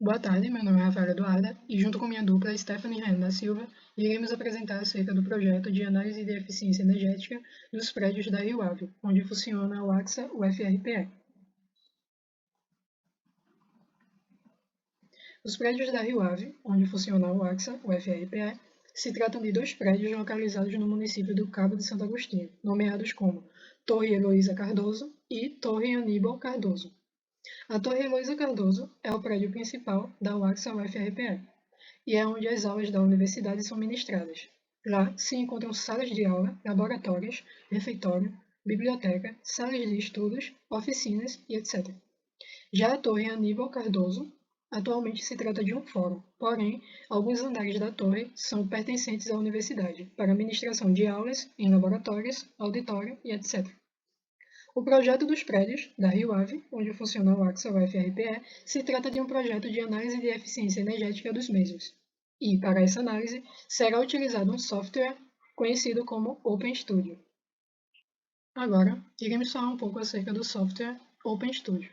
Boa tarde, meu nome é Rafael Eduarda e junto com minha dupla Stephanie Ren da Silva, iremos apresentar acerca do projeto de análise de eficiência energética dos prédios da Rio Ave, onde funciona o AXA UFRPE. Os prédios da Rio Ave, onde funciona o AXA UFRPE, se tratam de dois prédios localizados no município do Cabo de Santo Agostinho, nomeados como Torre Heloísa Cardoso e Torre Aníbal Cardoso. A Torre Heloísa Cardoso é o prédio principal da UAXA UFRPE e é onde as aulas da universidade são ministradas. Lá se encontram salas de aula, laboratórios, refeitório, biblioteca, salas de estudos, oficinas e etc. Já a Torre Aníbal Cardoso atualmente se trata de um fórum, porém, alguns andares da torre são pertencentes à universidade para ministração de aulas em laboratórios, auditório e etc. O projeto dos prédios da Rio Ave, onde funciona o AXA UFRPE, se trata de um projeto de análise de eficiência energética dos mesmos. E, para essa análise, será utilizado um software conhecido como OpenStudio. Agora, iremos falar um pouco acerca do software OpenStudio.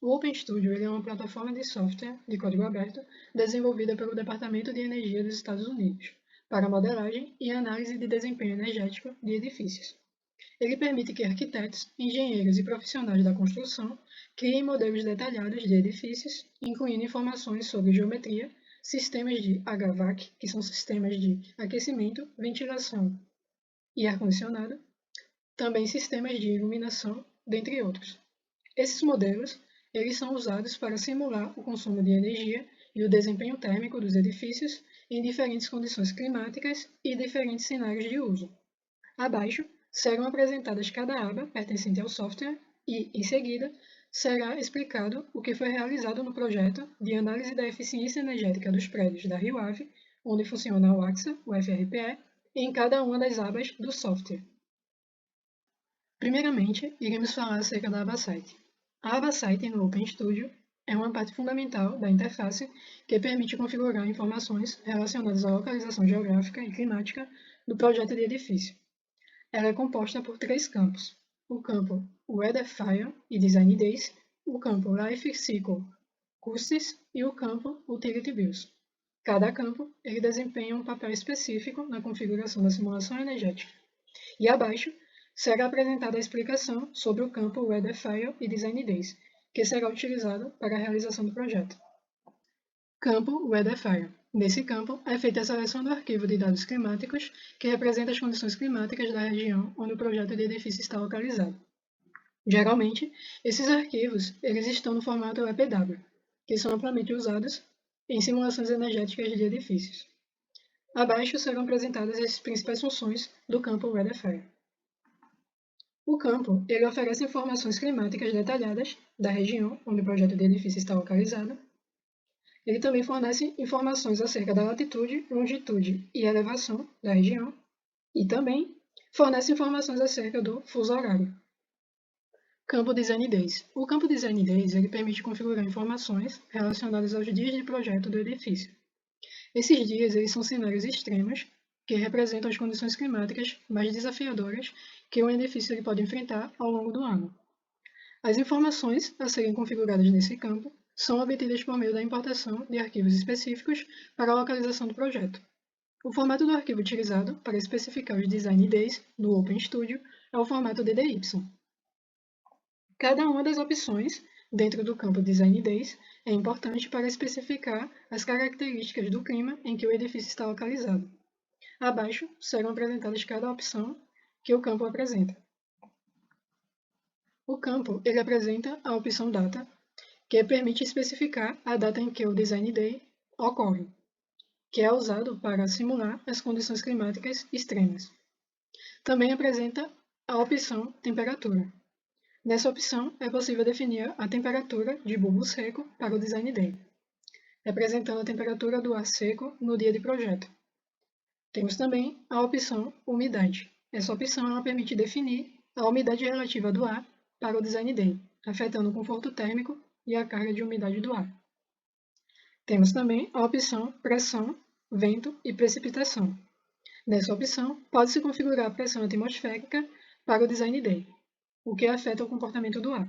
O OpenStudio é uma plataforma de software de código aberto desenvolvida pelo Departamento de Energia dos Estados Unidos para modelagem e análise de desempenho energético de edifícios. Ele permite que arquitetos, engenheiros e profissionais da construção criem modelos detalhados de edifícios, incluindo informações sobre geometria, sistemas de HVAC, que são sistemas de aquecimento, ventilação e ar-condicionado, também sistemas de iluminação, dentre outros. Esses modelos eles são usados para simular o consumo de energia e o desempenho térmico dos edifícios em diferentes condições climáticas e diferentes cenários de uso. Abaixo serão apresentadas cada aba pertencente ao software e, em seguida, será explicado o que foi realizado no projeto de análise da eficiência energética dos prédios da Rio Ave, onde funciona o AXA, o FRPE, em cada uma das abas do software. Primeiramente, iremos falar acerca da aba Site. A aba Site no OpenStudio é uma parte fundamental da interface que permite configurar informações relacionadas à localização geográfica e climática do projeto de edifício. Ela é composta por três campos: o campo Weatherfile e Design Days, o campo Life Cycle Costs e o campo Utility Bills. Cada campo ele desempenha um papel específico na configuração da simulação energética. E abaixo será apresentada a explicação sobre o campo Weatherfile e Design Days, que será utilizado para a realização do projeto. Campo Weatherfile. Nesse campo, é feita a seleção do arquivo de dados climáticos, que representa as condições climáticas da região onde o projeto de edifício está localizado. Geralmente, esses arquivos eles estão no formato EPW, que são amplamente usados em simulações energéticas de edifícios. Abaixo serão apresentadas as principais funções do campo Weatherfile. O campo ele oferece informações climáticas detalhadas da região onde o projeto de edifício está localizado. Ele também fornece informações acerca da latitude, longitude e elevação da região e também fornece informações acerca do fuso horário. Campo Design Days. O campo Design Days ele permite configurar informações relacionadas aos dias de projeto do edifício. Esses dias eles são cenários extremos que representam as condições climáticas mais desafiadoras que um edifício ele pode enfrentar ao longo do ano. As informações a serem configuradas nesse campo são obtidas por meio da importação de arquivos específicos para a localização do projeto. O formato do arquivo utilizado para especificar os Design Days no OpenStudio é o formato DDY. Cada uma das opções dentro do campo Design Days é importante para especificar as características do clima em que o edifício está localizado. Abaixo serão apresentadas cada opção que o campo apresenta. O campo ele apresenta a opção Data, que permite especificar a data em que o Design Day ocorre, que é usado para simular as condições climáticas extremas. Também apresenta a opção Temperatura. Nessa opção, é possível definir a temperatura de bulbo seco para o Design Day, representando a temperatura do ar seco no dia de projeto. Temos também a opção Umidade. Essa opção ela permite definir a umidade relativa do ar para o Design Day, afetando o conforto térmico e a carga de umidade do ar. Temos também a opção Pressão, Vento e Precipitação. Nessa opção, pode-se configurar a pressão atmosférica para o Design Day, o que afeta o comportamento do ar.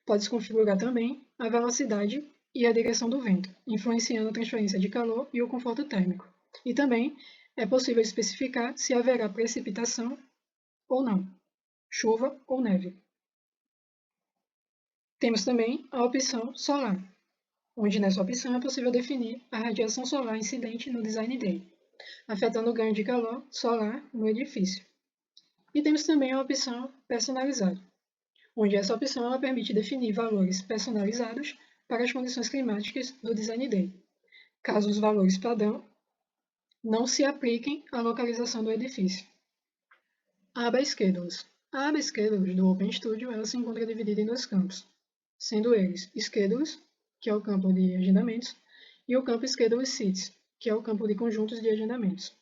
Pode-se configurar também a velocidade e a direção do vento, influenciando a transferência de calor e o conforto térmico. E também é possível especificar se haverá precipitação ou não, chuva ou neve. Temos também a opção solar, onde nessa opção é possível definir a radiação solar incidente no Design Day, afetando o ganho de calor solar no edifício. E temos também a opção personalizada, onde essa opção ela permite definir valores personalizados para as condições climáticas do Design Day, caso os valores padrão não se apliquem à localização do edifício. A aba Schedules. A aba Schedules do OpenStudio ela se encontra dividida em dois campos, sendo eles Schedules, que é o campo de agendamentos, e o campo Schedules Sheets, que é o campo de conjuntos de agendamentos.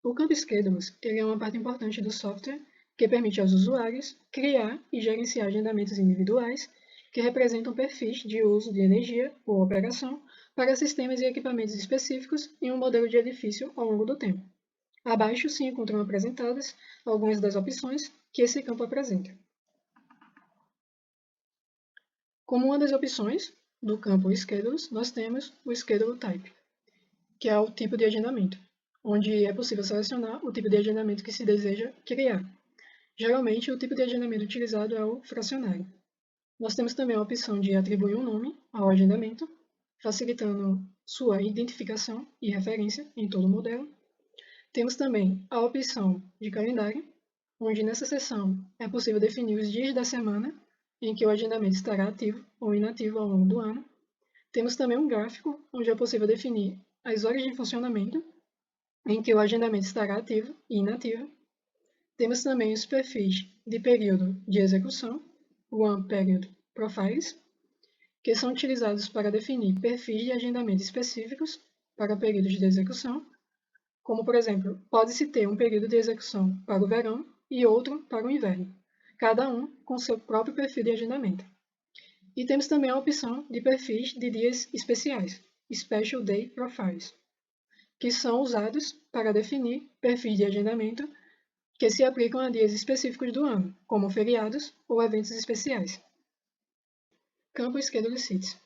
O campo Schedules ele é uma parte importante do software que permite aos usuários criar e gerenciar agendamentos individuais que representam perfis de uso de energia ou operação para sistemas e equipamentos específicos em um modelo de edifício ao longo do tempo. Abaixo se encontram apresentadas algumas das opções que esse campo apresenta. Como uma das opções do campo Schedules, nós temos o Schedule Type, que é o tipo de agendamento, onde é possível selecionar o tipo de agendamento que se deseja criar. Geralmente, o tipo de agendamento utilizado é o fracionário. Nós temos também a opção de atribuir um nome ao agendamento, facilitando sua identificação e referência em todo o modelo. Temos também a opção de calendário, onde nessa seção é possível definir os dias da semana em que o agendamento estará ativo ou inativo ao longo do ano. Temos também um gráfico, onde é possível definir as horas de funcionamento em que o agendamento estará ativo e inativo. Temos também os perfis de período de execução, One Period Profiles, que são utilizados para definir perfis de agendamento específicos para períodos de execução, como, por exemplo, pode-se ter um período de execução para o verão e outro para o inverno, cada um com seu próprio perfil de agendamento. E temos também a opção de perfis de dias especiais, Special Day Profiles, que são usados para definir perfis de agendamento que se aplicam a dias específicos do ano, como feriados ou eventos especiais. Campo Schedule Sheets.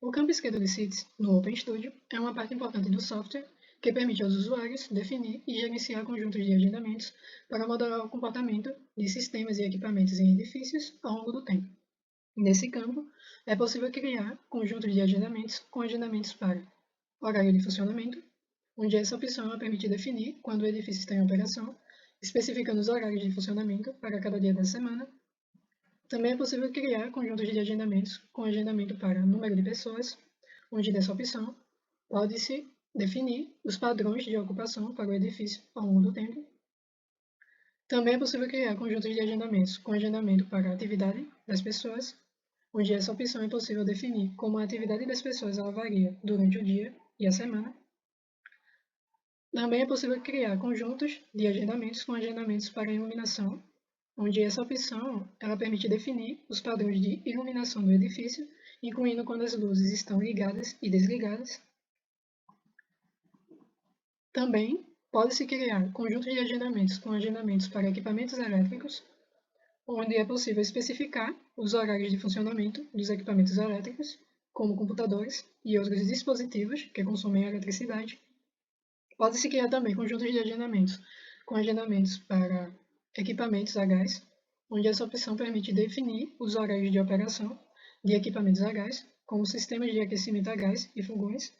O campo Schedule Sheets no OpenStudio é uma parte importante do software que permite aos usuários definir e gerenciar conjuntos de agendamentos para modelar o comportamento de sistemas e equipamentos em edifícios ao longo do tempo. Nesse campo, é possível criar conjuntos de agendamentos com agendamentos para horário de funcionamento, onde essa opção permite definir quando o edifício está em operação, especificando os horários de funcionamento para cada dia da semana. Também é possível criar conjuntos de agendamentos com agendamento para número de pessoas, onde nessa opção pode-se definir os padrões de ocupação para o edifício ao longo do tempo. Também é possível criar conjuntos de agendamentos com agendamento para a atividade das pessoas, onde essa opção é possível definir como a atividade das pessoas ela varia durante o dia e a semana. Também é possível criar conjuntos de agendamentos com agendamentos para iluminação, onde essa opção ela permite definir os padrões de iluminação do edifício, incluindo quando as luzes estão ligadas e desligadas. Também pode-se criar conjuntos de agendamentos com agendamentos para equipamentos elétricos, onde é possível especificar os horários de funcionamento dos equipamentos elétricos, como computadores e outros dispositivos que consomem eletricidade. Pode-se criar também conjuntos de agendamentos com agendamentos para equipamentos a gás, onde essa opção permite definir os horários de operação de equipamentos a gás, como sistemas de aquecimento a gás e fogões.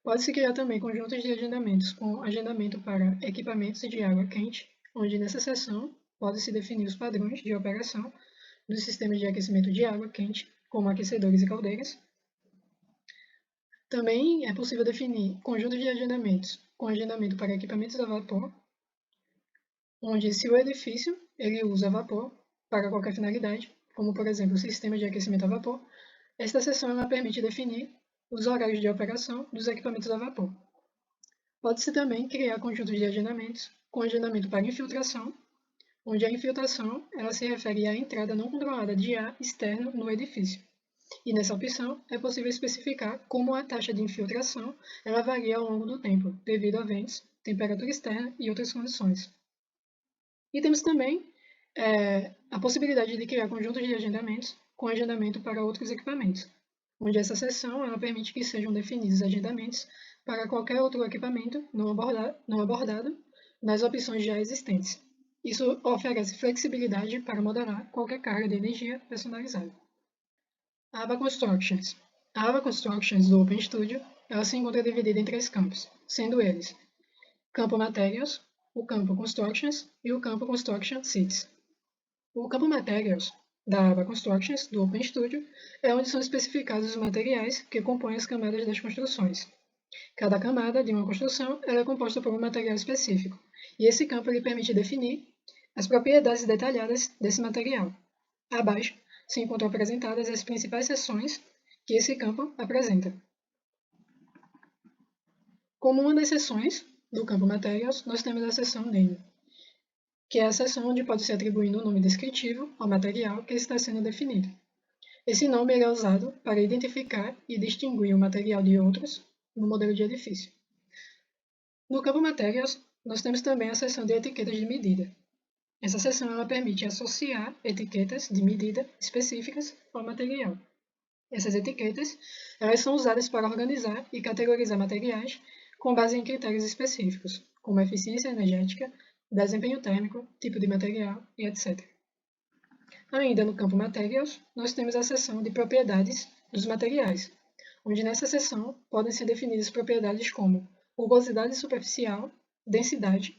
Pode-se criar também conjuntos de agendamentos com agendamento para equipamentos de água quente, onde nessa seção pode-se definir os padrões de operação dos sistemas de aquecimento de água quente, como aquecedores e caldeiras. Também é possível definir conjuntos de agendamentos com agendamento para equipamentos a vapor, onde se o edifício ele usa vapor para qualquer finalidade, como por exemplo o sistema de aquecimento a vapor, esta seção ela permite definir os horários de operação dos equipamentos a vapor. Pode-se também criar conjuntos de agendamentos com agendamento para infiltração, onde a infiltração ela se refere à entrada não controlada de ar externo no edifício. E nessa opção é possível especificar como a taxa de infiltração ela varia ao longo do tempo, devido a ventos, temperatura externa e outras condições. E temos também a possibilidade de criar conjuntos de agendamentos com agendamento para outros equipamentos, onde essa seção ela permite que sejam definidos agendamentos para qualquer outro equipamento não abordado nas opções já existentes. Isso oferece flexibilidade para modelar qualquer carga de energia personalizada. A aba Constructions. A aba Constructions do OpenStudio ela se encontra dividida em 3 campos, sendo eles campo Materials, o campo Constructions e o campo Construction Sheets. O campo Materials da aba Constructions do OpenStudio é onde são especificados os materiais que compõem as camadas das construções. Cada camada de uma construção é composta por um material específico, e esse campo lhe permite definir as propriedades detalhadas desse material. Abaixo se encontram apresentadas as principais seções que esse campo apresenta. Como uma das seções do campo Materials, nós temos a seção Name, que é a seção onde pode ser atribuído um nome descritivo ao material que está sendo definido. Esse nome é usado para identificar e distinguir o material de outros no modelo de edifício. No campo Materials, nós temos também a seção de etiquetas de medida. Essa seção ela permite associar etiquetas de medida específicas ao material. Essas etiquetas elas são usadas para organizar e categorizar materiais com base em critérios específicos, como eficiência energética, desempenho térmico, tipo de material e etc. Ainda no campo Materials, nós temos a seção de propriedades dos materiais, onde nessa seção podem ser definidas propriedades como rugosidade superficial, densidade,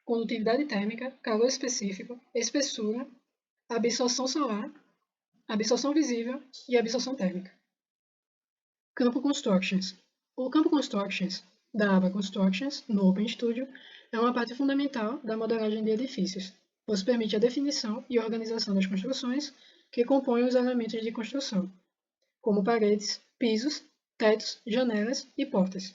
condutividade térmica, calor específico, espessura, absorção solar, absorção visível e absorção térmica. Campo Constructions. O campo Constructions da aba Constructions no OpenStudio é uma parte fundamental da modelagem de edifícios, pois permite a definição e organização das construções que compõem os elementos de construção, como paredes, pisos, tetos, janelas e portas.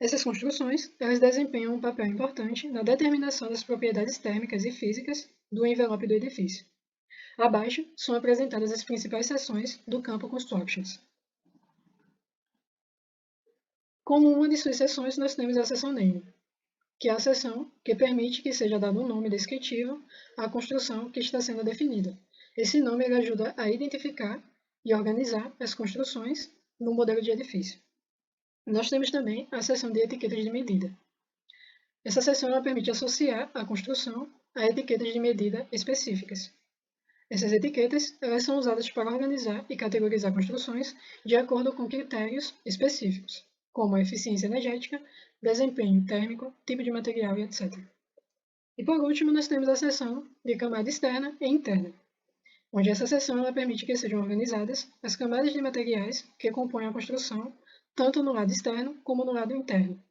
Essas construções elas desempenham um papel importante na determinação das propriedades térmicas e físicas do envelope do edifício. Abaixo são apresentadas as principais seções do campo Constructions. Como uma de suas seções, nós temos a seção Name, que é a seção que permite que seja dado um nome descritivo à construção que está sendo definida. Esse nome ele ajuda a identificar e organizar as construções no modelo de edifício. Nós temos também a seção de etiquetas de medida. Essa seção ela permite associar a construção a etiquetas de medida específicas. Essas etiquetas elas são usadas para organizar e categorizar construções de acordo com critérios específicos, como a eficiência energética, desempenho térmico, tipo de material e etc. E por último, nós temos a seção de camada externa e interna, onde essa seção ela permite que sejam organizadas as camadas de materiais que compõem a construção, tanto no lado externo como no lado interno.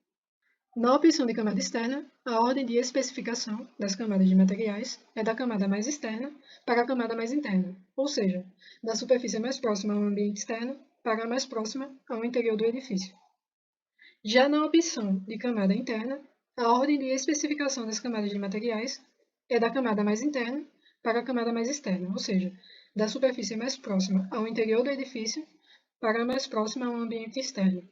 Na opção de camada externa, a ordem de especificação das camadas de materiais é da camada mais externa para a camada mais interna, ou seja, da superfície mais próxima ao ambiente externo para a mais próxima ao interior do edifício. Já na opção de camada interna, a ordem de especificação das camadas de materiais é da camada mais interna para a camada mais externa, ou seja, da superfície mais próxima ao interior do edifício para a mais próxima ao ambiente externo.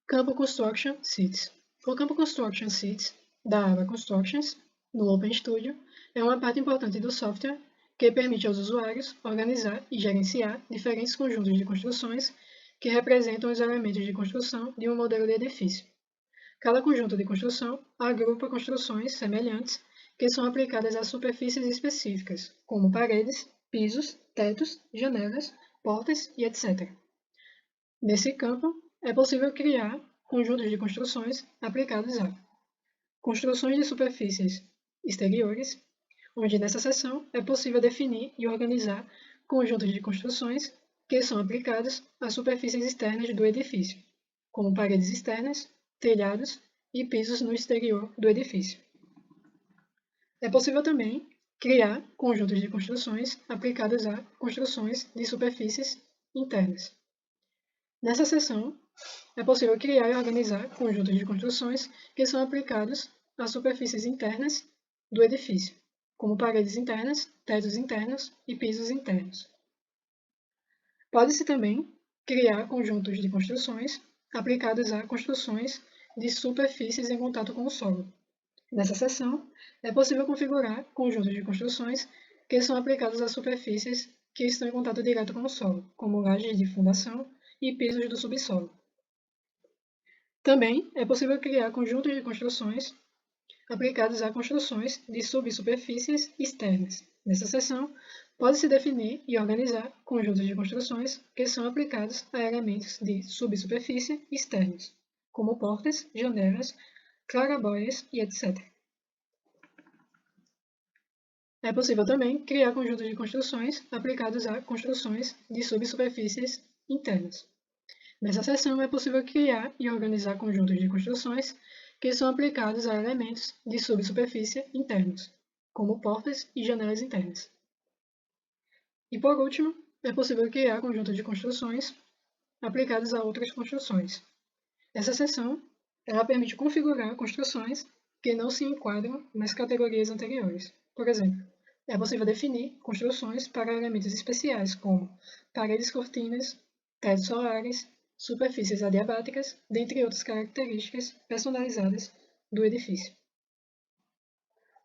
Campo Construction Sheets. O campo Construction Sheets, da aba Constructions, no OpenStudio, é uma parte importante do software que permite aos usuários organizar e gerenciar diferentes conjuntos de construções que representam os elementos de construção de um modelo de edifício. Cada conjunto de construção agrupa construções semelhantes que são aplicadas a superfícies específicas, como paredes, pisos, tetos, janelas, portas e etc. Nesse campo, é possível criar conjuntos de construções aplicados a construções de superfícies exteriores, onde nessa seção é possível definir e organizar conjuntos de construções que são aplicados às superfícies externas do edifício, como paredes externas, telhados e pisos no exterior do edifício. É possível também criar conjuntos de construções aplicados a construções de superfícies internas. Nessa seção, é possível criar e organizar conjuntos de construções que são aplicados às superfícies internas do edifício, como paredes internas, tetos internos e pisos internos. Pode-se também criar conjuntos de construções aplicados a construções de superfícies em contato com o solo. Nessa seção, é possível configurar conjuntos de construções que são aplicados a superfícies que estão em contato direto com o solo, como lajes de fundação e pisos do subsolo. Também é possível criar conjuntos de construções aplicados a construções de subsuperfícies externas. Nessa seção, pode-se definir e organizar conjuntos de construções que são aplicados a elementos de subsuperfície externos, como portas, janelas, claraboias e etc. É possível também criar conjuntos de construções aplicados a construções de subsuperfícies internas. Nessa seção, é possível criar e organizar conjuntos de construções que são aplicados a elementos de subsuperfície internos, como portas e janelas internas. E por último, é possível criar conjuntos de construções aplicados a outras construções. Essa seção ela permite configurar construções que não se enquadram nas categorias anteriores. Por exemplo, é possível definir construções para elementos especiais, como paredes cortinas, tetos solares, superfícies adiabáticas, dentre outras características personalizadas do edifício.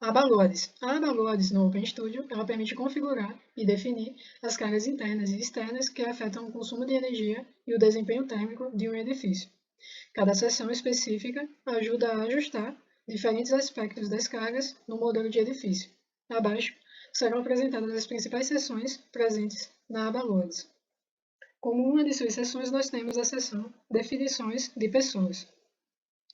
A Baloades no OpenStudio ela permite configurar e definir as cargas internas e externas que afetam o consumo de energia e o desempenho térmico de um edifício. Cada seção específica ajuda a ajustar diferentes aspectos das cargas no modelo de edifício. Abaixo serão apresentadas as principais seções presentes na aba Loads. Como uma de suas seções, nós temos a seção Definições de pessoas.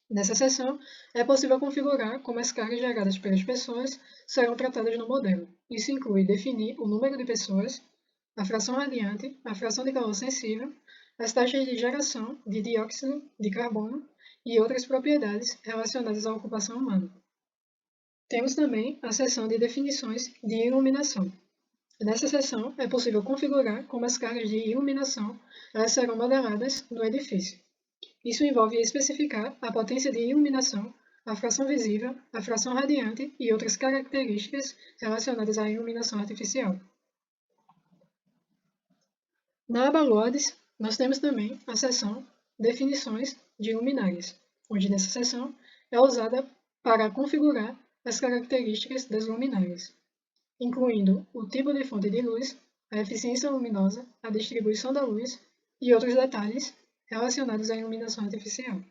Nessa seção, é possível configurar como as cargas geradas pelas pessoas serão tratadas no modelo. Isso inclui definir o número de pessoas, a fração radiante, a fração de calor sensível, as taxas de geração de dióxido de carbono e outras propriedades relacionadas à ocupação humana. Temos também a seção de definições de iluminação. Nessa seção, é possível configurar como as cargas de iluminação elas serão modeladas no edifício. Isso envolve especificar a potência de iluminação, a fração visível, a fração radiante e outras características relacionadas à iluminação artificial. Na aba Loads, nós temos também a seção Definições de luminárias, onde nessa seção é usada para configurar as características das luminárias, incluindo o tipo de fonte de luz, a eficiência luminosa, a distribuição da luz e outros detalhes relacionados à iluminação artificial.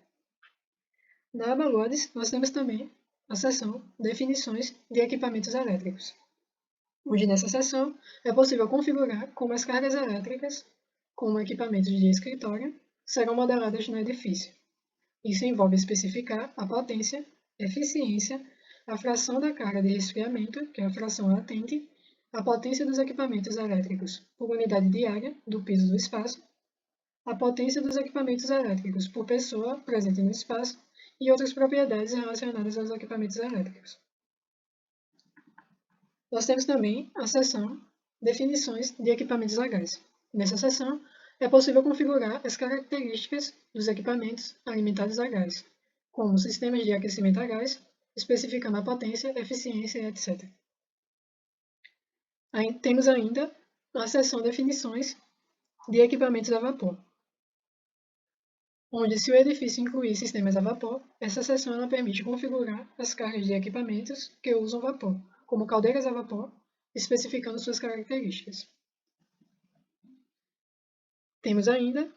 Na aba Loads, nós temos também a seção Definições de equipamentos elétricos, onde nessa seção é possível configurar como as cargas elétricas, como equipamentos de escritório, serão modeladas no edifício. Isso envolve especificar a potência, eficiência, a fração da carga de resfriamento, que é a fração latente, a potência dos equipamentos elétricos por unidade diária do piso do espaço, a potência dos equipamentos elétricos por pessoa presente no espaço e outras propriedades relacionadas aos equipamentos elétricos. Nós temos também a seção Definições de equipamentos a gás. Nessa seção, é possível configurar as características dos equipamentos alimentados a gás, como sistemas de aquecimento a gás, especificando a potência, eficiência, etc. Aí temos ainda a seção Definições de equipamentos a vapor, onde, se o edifício incluir sistemas a vapor, essa seção ela permite configurar as cargas de equipamentos que usam vapor, como caldeiras a vapor, especificando suas características. Temos ainda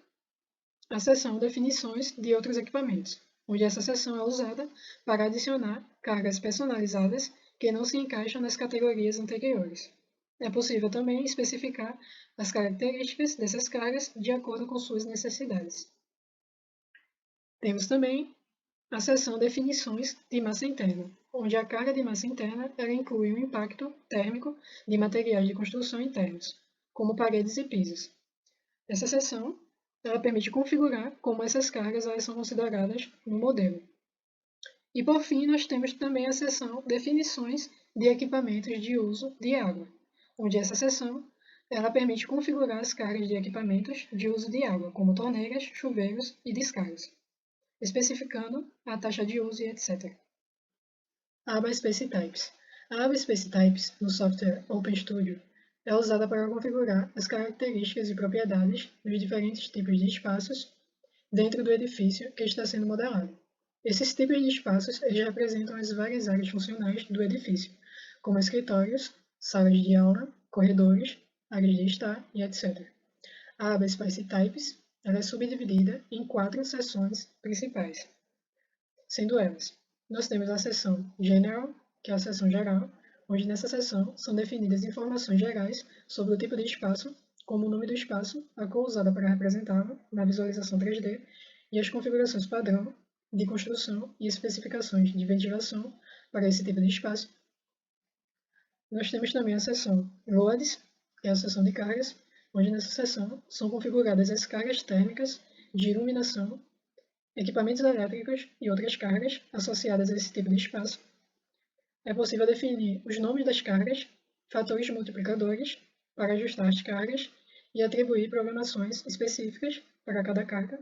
a seção Definições de outros equipamentos, onde essa seção é usada para adicionar cargas personalizadas que não se encaixam nas categorias anteriores. É possível também especificar as características dessas cargas de acordo com suas necessidades. Temos também a seção Definições de massa interna, onde a carga de massa interna ela inclui o impacto térmico de materiais de construção internos, como paredes e pisos. Essa seção ela permite configurar como essas cargas elas são consideradas no modelo. E por fim, nós temos também a seção Definições de equipamentos de uso de água, onde essa seção ela permite configurar as cargas de equipamentos de uso de água, como torneiras, chuveiros e descargas, especificando a taxa de uso e etc. Aba Space Types. A aba Space Types no software OpenStudio é usada para configurar as características e propriedades dos diferentes tipos de espaços dentro do edifício que está sendo modelado. Esses tipos de espaços eles representam as várias áreas funcionais do edifício, como escritórios, salas de aula, corredores, áreas de estar e etc. A aba Spice Types ela é subdividida em 4 seções principais, sendo elas: nós temos a seção General, que é a seção geral, onde nessa seção são definidas informações gerais sobre o tipo de espaço, como o nome do espaço, a cor usada para representá-lo na visualização 3D e as configurações padrão de construção e especificações de ventilação para esse tipo de espaço. Nós temos também a seção Loads, que é a seção de cargas, onde nessa seção são configuradas as cargas térmicas de iluminação, equipamentos elétricos e outras cargas associadas a esse tipo de espaço. É possível definir os nomes das cargas, fatores multiplicadores para ajustar as cargas e atribuir programações específicas para cada carga.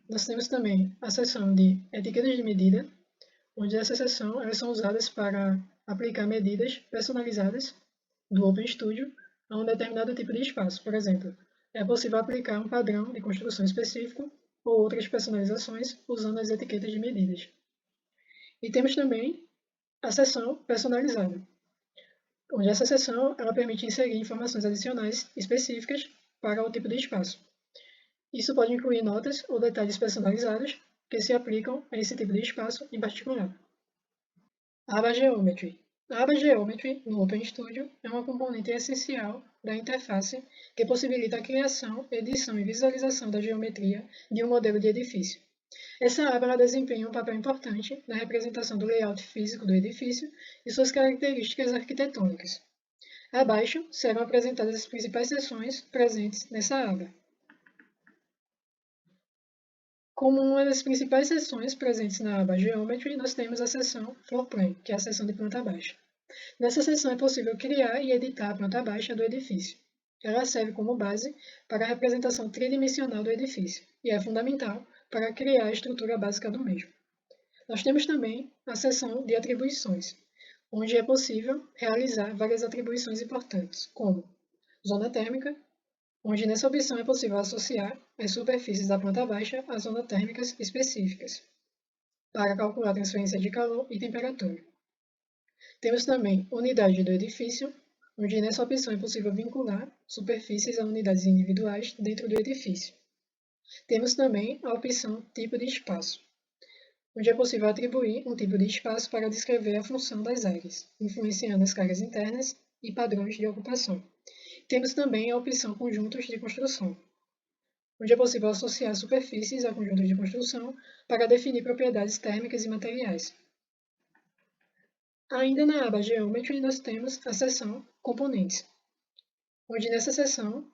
Nós temos também a seção de etiquetas de medida, onde nessa seção elas são usadas para aplicar medidas personalizadas do OpenStudio a um determinado tipo de espaço. Por exemplo, é possível aplicar um padrão de construção específico ou outras personalizações usando as etiquetas de medidas. E temos também a seção personalizada, onde essa seção ela permite inserir informações adicionais específicas para o tipo de espaço. Isso pode incluir notas ou detalhes personalizados que se aplicam a esse tipo de espaço em particular. A aba Geometry. A aba Geometry no OpenStudio é uma componente essencial da interface que possibilita a criação, edição e visualização da geometria de um modelo de edifício. Essa aba desempenha um papel importante na representação do layout físico do edifício e suas características arquitetônicas. Abaixo serão apresentadas as principais seções presentes nessa aba. Como uma das principais seções presentes na aba Geometry, nós temos a seção Floor Plan, que é a seção de planta baixa. Nessa seção é possível criar e editar a planta baixa do edifício. Ela serve como base para a representação tridimensional do edifício e é fundamental para criar a estrutura básica do mesmo. Nós temos também a seção de atribuições, onde é possível realizar várias atribuições importantes, como zona térmica, onde nessa opção é possível associar as superfícies da planta baixa a zonas térmicas específicas, para calcular a transferência de calor e temperatura. Temos também unidade do edifício, onde nessa opção é possível vincular superfícies a unidades individuais dentro do edifício. Temos também a opção tipo de espaço, onde é possível atribuir um tipo de espaço para descrever a função das áreas, influenciando as cargas internas e padrões de ocupação. Temos também a opção conjuntos de construção, onde é possível associar superfícies a conjuntos de construção para definir propriedades térmicas e materiais. Ainda na aba Geometry, nós temos a seção Componentes, onde nessa seção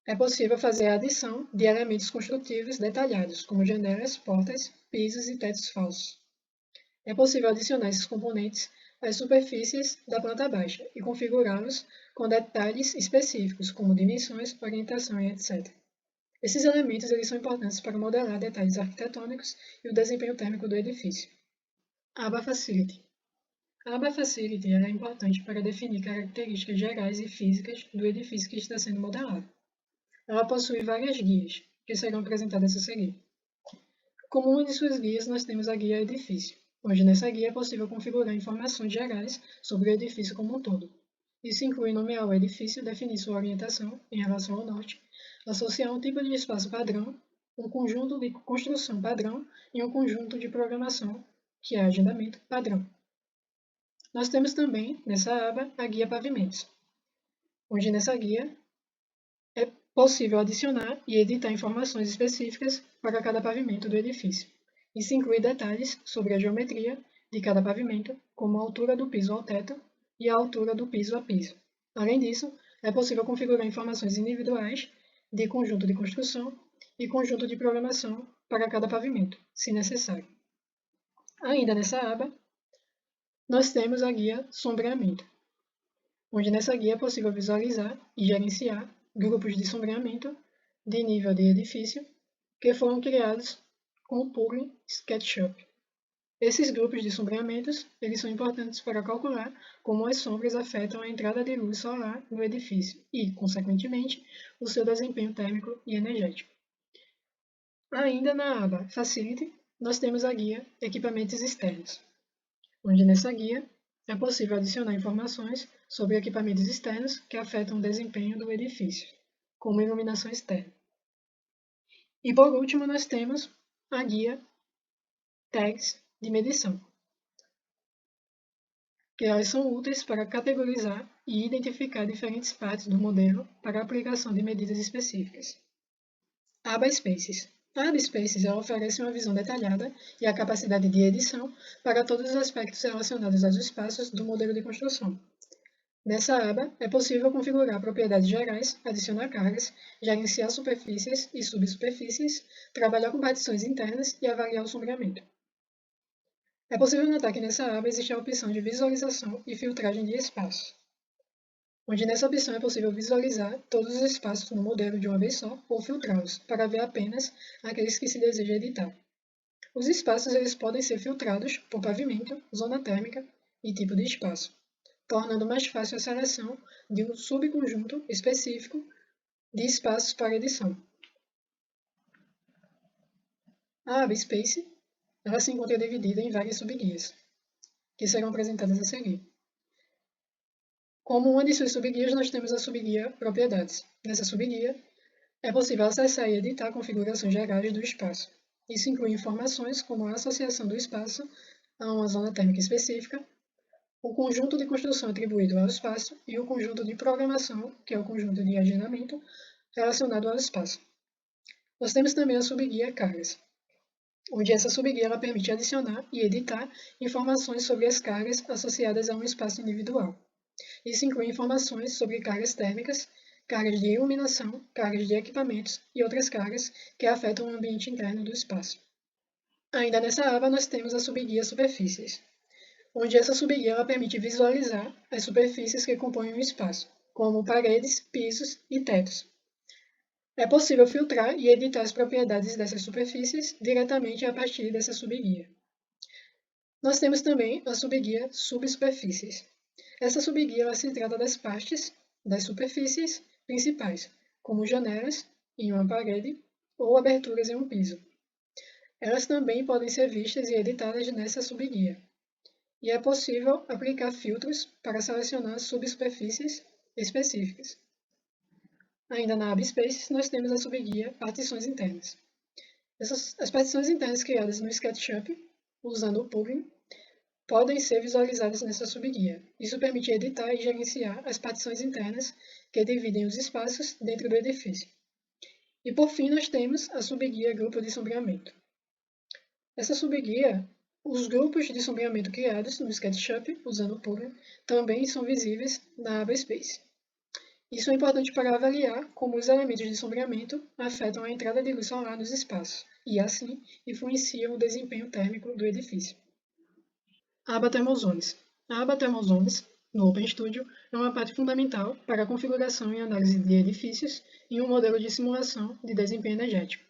é possível fazer a adição de elementos construtivos detalhados, como janelas, portas, pisos e tetos falsos. É possível adicionar esses componentes às superfícies da planta baixa e configurá-los com detalhes específicos, como dimensões, orientação e etc. Esses elementos eles são importantes para modelar detalhes arquitetônicos e o desempenho térmico do edifício. Aba Facility. A aba Facility é importante para definir características gerais e físicas do edifício que está sendo modelado. Ela possui várias guias, que serão apresentadas a seguir. Como uma de suas guias, nós temos a guia Edifício, onde nessa guia é possível configurar informações gerais sobre o edifício como um todo. Isso inclui nomear o edifício, definir sua orientação em relação ao norte, associar um tipo de espaço padrão, um conjunto de construção padrão e um conjunto de programação, que é agendamento padrão. Nós temos também, nessa aba, a guia Pavimentos, onde nessa guia é possível adicionar e editar informações específicas para cada pavimento do edifício. Isso inclui detalhes sobre a geometria de cada pavimento, como a altura do piso ao teto e a altura do piso a piso. Além disso, é possível configurar informações individuais de conjunto de construção e conjunto de programação para cada pavimento, se necessário. Ainda nessa aba, nós temos a guia Sombreamento, onde nessa guia é possível visualizar e gerenciar grupos de sombreamento de nível de edifício que foram criados com o plugin SketchUp. Esses grupos de sombreamentos eles são importantes para calcular como as sombras afetam a entrada de luz solar no edifício e, consequentemente, o seu desempenho térmico e energético. Ainda na aba Facility, nós temos a guia Equipamentos Externos, onde nessa guia é possível adicionar informações sobre equipamentos externos que afetam o desempenho do edifício, como iluminação externa. E por último, nós temos a guia Tags de medição, que elas são úteis para categorizar e identificar diferentes partes do modelo para a aplicação de medidas específicas. Aba Spaces. A Aba Spaces oferece uma visão detalhada e a capacidade de edição para todos os aspectos relacionados aos espaços do modelo de construção. Nessa aba, é possível configurar propriedades gerais, adicionar cargas, gerenciar superfícies e subsuperfícies, trabalhar com partições internas e avaliar o sombreamento. É possível notar que nessa aba existe a opção de visualização e filtragem de espaços, onde nessa opção é possível visualizar todos os espaços no modelo de uma vez só ou filtrá-los, para ver apenas aqueles que se deseja editar. Os espaços eles podem ser filtrados por pavimento, zona térmica e tipo de espaço, tornando mais fácil a seleção de um subconjunto específico de espaços para edição. A aba Space ela se encontra dividida em várias subguias, que serão apresentadas a seguir. Como uma de suas subguias, nós temos a subguia Propriedades. Nessa subguia, é possível acessar e editar configurações gerais do espaço. Isso inclui informações como a associação do espaço a uma zona térmica específica, o conjunto de construção atribuído ao espaço e o conjunto de programação, que é o conjunto de agendamento, relacionado ao espaço. Nós temos também a subguia Cargas, onde essa subguia ela permite adicionar e editar informações sobre as cargas associadas a um espaço individual. Isso inclui informações sobre cargas térmicas, cargas de iluminação, cargas de equipamentos e outras cargas que afetam o ambiente interno do espaço. Ainda nessa aba, nós temos a subguia Superfícies, onde essa subguia ela permite visualizar as superfícies que compõem o espaço, como paredes, pisos e tetos. É possível filtrar e editar as propriedades dessas superfícies diretamente a partir dessa subguia. Nós temos também a subguia Subsuperfícies. Essa subguia se trata das partes das superfícies principais, como janelas em uma parede ou aberturas em um piso. Elas também podem ser vistas e editadas nessa subguia. E é possível aplicar filtros para selecionar subsuperfícies específicas. Ainda na aba Spaces, nós temos a subguia Partições Internas. As partições internas criadas no SketchUp, usando o plugin, podem ser visualizadas nessa subguia. Isso permite editar e gerenciar as partições internas que dividem os espaços dentro do edifício. E por fim, nós temos a subguia Grupo de Sombreamento. Essa subguia, os grupos de sombreamento criados no SketchUp, usando o plugin, também são visíveis na aba Space. Isso é importante para avaliar como os elementos de sombreamento afetam a entrada de luz solar nos espaços e, assim, influenciam o desempenho térmico do edifício. Aba Thermal-Zones. A aba Thermal-Zones, no OpenStudio, é uma parte fundamental para a configuração e análise de edifícios em um modelo de simulação de desempenho energético.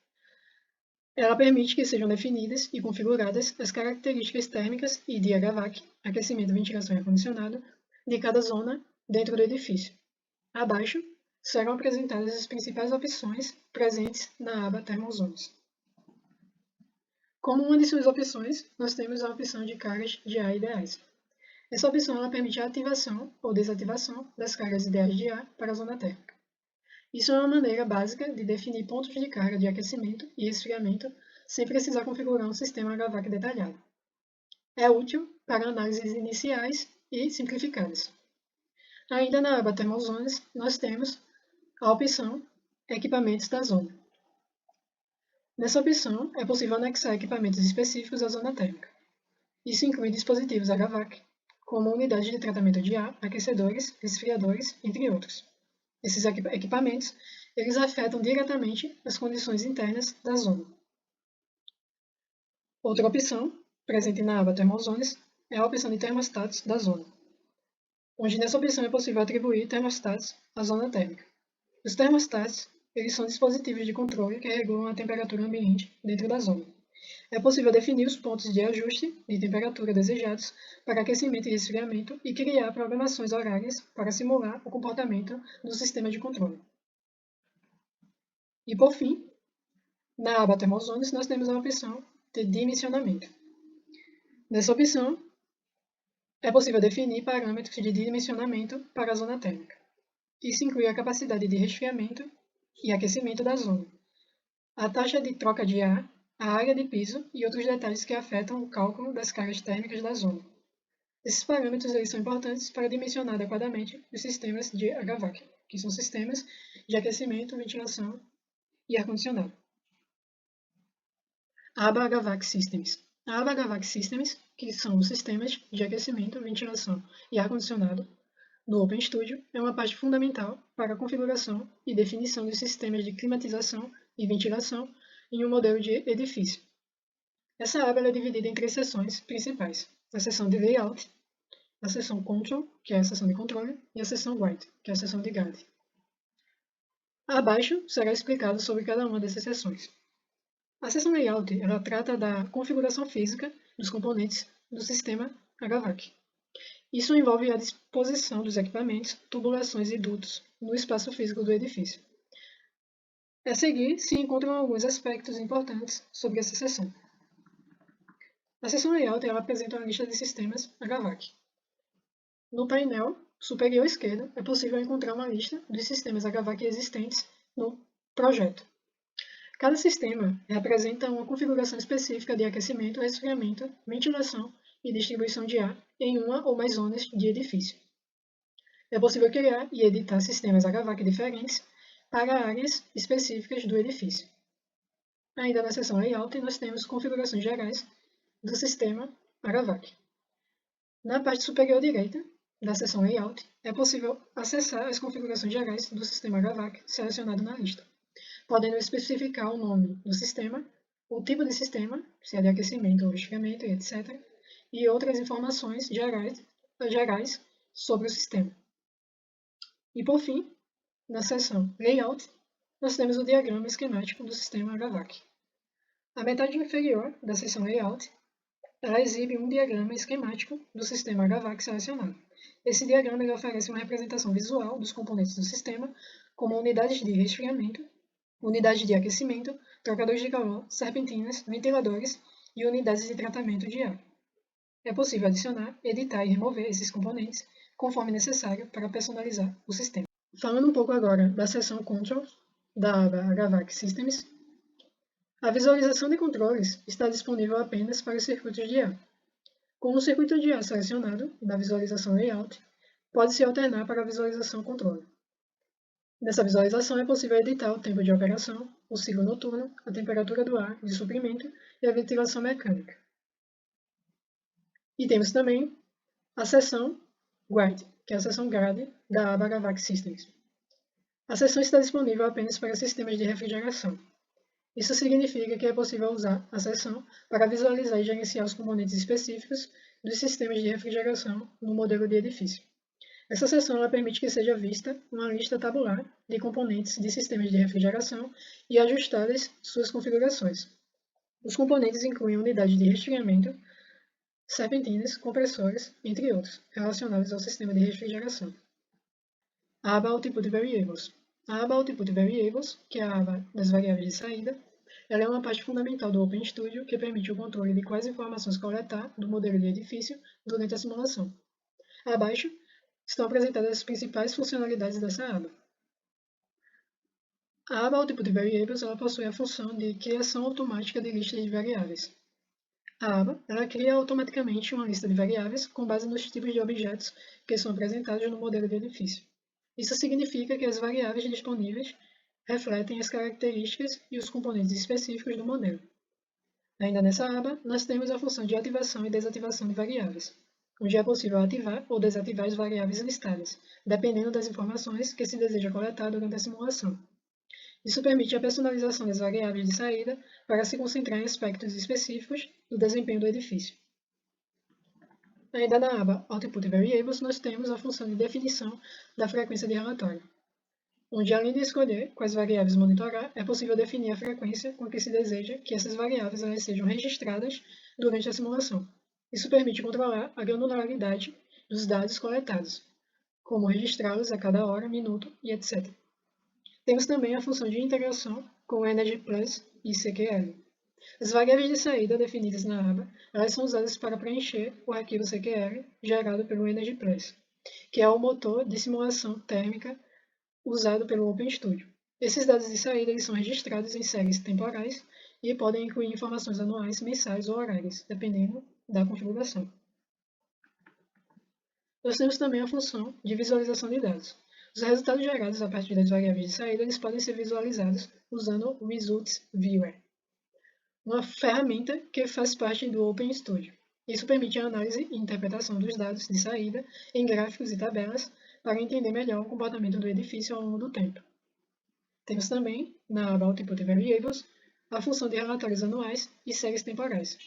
Ela permite que sejam definidas e configuradas as características térmicas e de HVAC, aquecimento, ventilação e ar-condicionado, de cada zona dentro do edifício. Abaixo serão apresentadas as principais opções presentes na aba Thermal-Zones. Como uma de suas opções, nós temos a opção de cargas de ar ideais. Essa opção ela permite a ativação ou desativação das cargas ideais de ar para a zona térmica. Isso é uma maneira básica de definir pontos de carga de aquecimento e resfriamento sem precisar configurar um sistema HVAC detalhado. É útil para análises iniciais e simplificadas. Ainda na aba Thermal Zones, nós temos a opção Equipamentos da Zona. Nessa opção, é possível anexar equipamentos específicos à zona térmica. Isso inclui dispositivos HVAC, como unidades de tratamento de ar, aquecedores, resfriadores, entre outros. Esses equipamentos eles afetam diretamente as condições internas da zona. Outra opção, presente na aba Thermal Zones, é a opção de termostatos da zona, onde nessa opção é possível atribuir termostatos à zona térmica. Os termostatos eles são dispositivos de controle que regulam a temperatura ambiente dentro da zona. É possível definir os pontos de ajuste de temperatura desejados para aquecimento e resfriamento e criar programações horárias para simular o comportamento do sistema de controle. E por fim, na aba Thermal Zones, nós temos a opção de dimensionamento. Nessa opção, É possível definir parâmetros de dimensionamento para a zona térmica. Isso inclui a capacidade de resfriamento e aquecimento da zona, a taxa de troca de ar, a área de piso e outros detalhes que afetam o cálculo das cargas térmicas da zona. Esses parâmetros são importantes para dimensionar adequadamente os sistemas de HVAC, que são sistemas de aquecimento, ventilação e ar-condicionado. Aba HVAC Systems. A aba HVAC Systems, que são os sistemas de aquecimento, ventilação e ar-condicionado, no OpenStudio, é uma parte fundamental para a configuração e definição dos sistemas de climatização e ventilação em um modelo de edifício. Essa aba é dividida em 3 seções principais: a seção de Layout, a seção Control, que é a seção de controle, e a seção Guide, que é a seção de guide. Abaixo será explicado sobre cada uma dessas seções. A seção Layout ela trata da configuração física dos componentes do sistema HVAC. Isso envolve a disposição dos equipamentos, tubulações e dutos no espaço físico do edifício. A seguir se encontram alguns aspectos importantes sobre essa seção. A seção Layout ela apresenta uma lista de sistemas HVAC. No painel superior esquerdo é possível encontrar uma lista dos sistemas HVAC existentes no projeto. Cada sistema representa uma configuração específica de aquecimento, resfriamento, ventilação e distribuição de ar em uma ou mais zonas de edifício. É possível criar e editar sistemas HVAC diferentes para áreas específicas do edifício. Ainda na seção Layout, nós temos configurações gerais do sistema HVAC. Na parte superior direita da seção Layout, é possível acessar as configurações gerais do sistema HVAC selecionado na lista, podendo especificar o nome do sistema, o tipo de sistema, se é de aquecimento ou resfriamento, etc., e outras informações gerais sobre o sistema. E por fim, na seção Layout, nós temos o diagrama esquemático do sistema HVAC. A metade inferior da seção Layout ela exibe um diagrama esquemático do sistema HVAC selecionado. Esse diagrama ele oferece uma representação visual dos componentes do sistema, como unidades de resfriamento, unidades de aquecimento, trocadores de calor, serpentinas, ventiladores e unidades de tratamento de ar. É possível adicionar, editar e remover esses componentes conforme necessário para personalizar o sistema. Falando um pouco agora da seção Control da aba HVAC Systems, a visualização de controles está disponível apenas para os circuitos de ar. Com o circuito de ar selecionado na visualização Layout, pode-se alternar para a visualização Controle. Nessa visualização é possível editar o tempo de operação, o ciclo noturno, a temperatura do ar de suprimento e a ventilação mecânica. E temos também a seção Guide, que é a seção Grade da aba HVAC Systems. A seção está disponível apenas para sistemas de refrigeração. Isso significa que é possível usar a seção para visualizar e gerenciar os componentes específicos dos sistemas de refrigeração no modelo de edifício. Essa seção ela permite que seja vista uma lista tabular de componentes de sistemas de refrigeração e ajustadas suas configurações. Os componentes incluem unidades de resfriamento, serpentinas, compressores, entre outros, relacionados ao sistema de refrigeração. A aba Output Variables. A aba Output Variables, que é a aba das variáveis de saída, ela é uma parte fundamental do OpenStudio que permite o controle de quais informações coletar do modelo de edifício durante a simulação. Abaixo estão apresentadas as principais funcionalidades dessa aba. A aba Output Variables ela possui a função de criação automática de listas de variáveis. A aba ela cria automaticamente uma lista de variáveis com base nos tipos de objetos que são apresentados no modelo de edifício. Isso significa que as variáveis disponíveis refletem as características e os componentes específicos do modelo. Ainda nessa aba, nós temos a função de ativação e desativação de variáveis, onde é possível ativar ou desativar as variáveis listadas, dependendo das informações que se deseja coletar durante a simulação. Isso permite a personalização das variáveis de saída para se concentrar em aspectos específicos do desempenho do edifício. Ainda na aba Output Variables, nós temos a função de definição da frequência de relatório, onde além de escolher quais variáveis monitorar, é possível definir a frequência com que se deseja que essas variáveis elas sejam registradas durante a simulação. Isso permite controlar a granularidade dos dados coletados, como registrá-los a cada hora, minuto e etc. Temos também a função de integração com o Energy Plus e CQL. As variáveis de saída definidas na aba, elas são usadas para preencher o arquivo CQR gerado pelo EnergyPlus, que é o motor de simulação térmica usado pelo OpenStudio. Esses dados de saída eles são registrados em séries temporais e podem incluir informações anuais, mensais ou horárias, dependendo da configuração. Nós temos também a função de visualização de dados. Os resultados gerados a partir das variáveis de saída eles podem ser visualizados usando o Results Viewer, uma ferramenta que faz parte do OpenStudio. Isso permite a análise e interpretação dos dados de saída em gráficos e tabelas para entender melhor o comportamento do edifício ao longo do tempo. Temos também, na aba Output Variables, a função de relatórios anuais e séries temporais.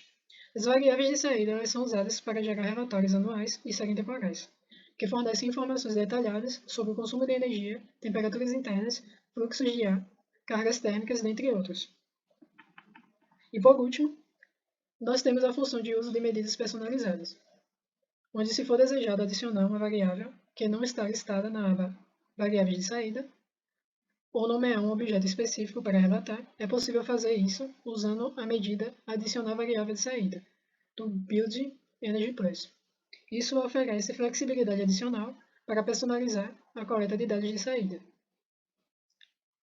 As variáveis de saída elas são usadas para gerar relatórios anuais e séries temporais, que fornecem informações detalhadas sobre o consumo de energia, temperaturas internas, fluxos de ar, cargas térmicas, dentre outros. E por último, nós temos a função de uso de medidas personalizadas, onde se for desejado adicionar uma variável que não está listada na aba Variáveis de saída, ou nomear um objeto específico para relatar, é possível fazer isso usando a medida Adicionar variável de saída, do Build EnergyPlus. Isso oferece flexibilidade adicional para personalizar a coleta de dados de saída.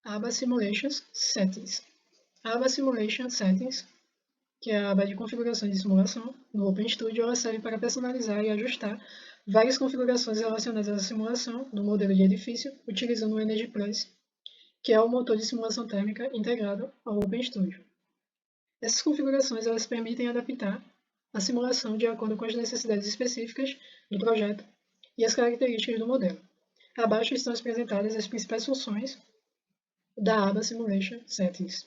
Aba Simulations Settings. A aba Simulation Settings, que é a aba de configuração de simulação no OpenStudio, ela serve para personalizar e ajustar várias configurações relacionadas à simulação do modelo de edifício utilizando o EnergyPlus, que é o motor de simulação térmica integrado ao OpenStudio. Essas configurações elas permitem adaptar a simulação de acordo com as necessidades específicas do projeto e as características do modelo. Abaixo estão apresentadas as principais funções da aba Simulation Settings.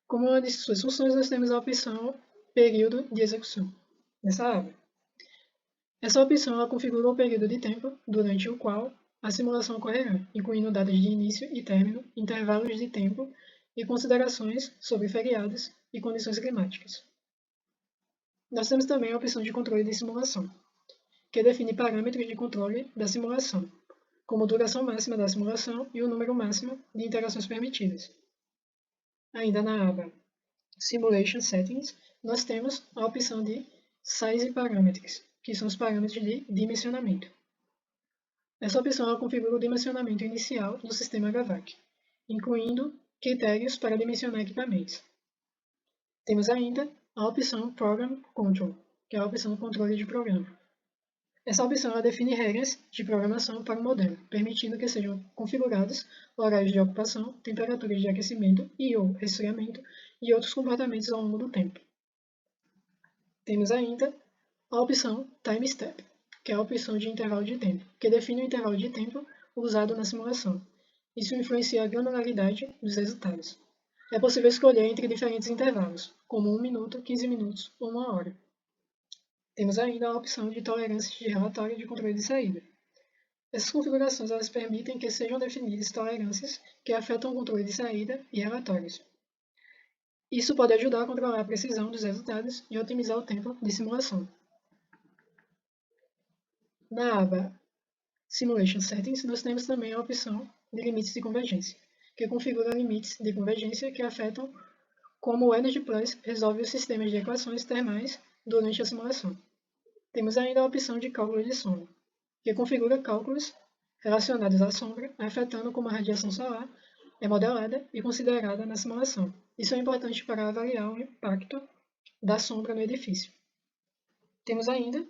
Como uma de suas funções, nós temos a opção Período de execução nessa aba. Essa opção ela configura o período de tempo durante o qual a simulação ocorrerá, incluindo datas de início e término, intervalos de tempo e considerações sobre feriados e condições climáticas. Nós temos também a opção de controle de simulação, que define parâmetros de controle da simulação, como a duração máxima da simulação e o número máximo de interações permitidas. Ainda na aba Simulation Settings, nós temos a opção de Size Parameters, que são os parâmetros de dimensionamento. Essa opção ela configura o dimensionamento inicial do sistema HVAC, incluindo critérios para dimensionar equipamentos. Temos ainda a opção Program Control, que é a opção do controle de programa. Essa opção ela define regras de programação para o modelo, permitindo que sejam configurados horários de ocupação, temperaturas de aquecimento e/ou resfriamento e outros comportamentos ao longo do tempo. Temos ainda a opção Time Step, que é a opção de intervalo de tempo, que define o intervalo de tempo usado na simulação. Isso influencia a granularidade dos resultados. É possível escolher entre diferentes intervalos, como 1 minuto, 15 minutos ou 1 hora. Temos ainda a opção de tolerâncias de relatório de controle de saída. Essas configurações elas permitem que sejam definidas tolerâncias que afetam o controle de saída e relatórios. Isso pode ajudar a controlar a precisão dos resultados e otimizar o tempo de simulação. Na aba Simulation Settings, nós temos também a opção de limites de convergência, que configura limites de convergência que afetam como o EnergyPlus resolve os sistemas de equações termais durante a simulação. Temos ainda a opção de cálculo de sombra, que configura cálculos relacionados à sombra, afetando como a radiação solar é modelada e considerada na simulação. Isso é importante para avaliar o impacto da sombra no edifício. Temos ainda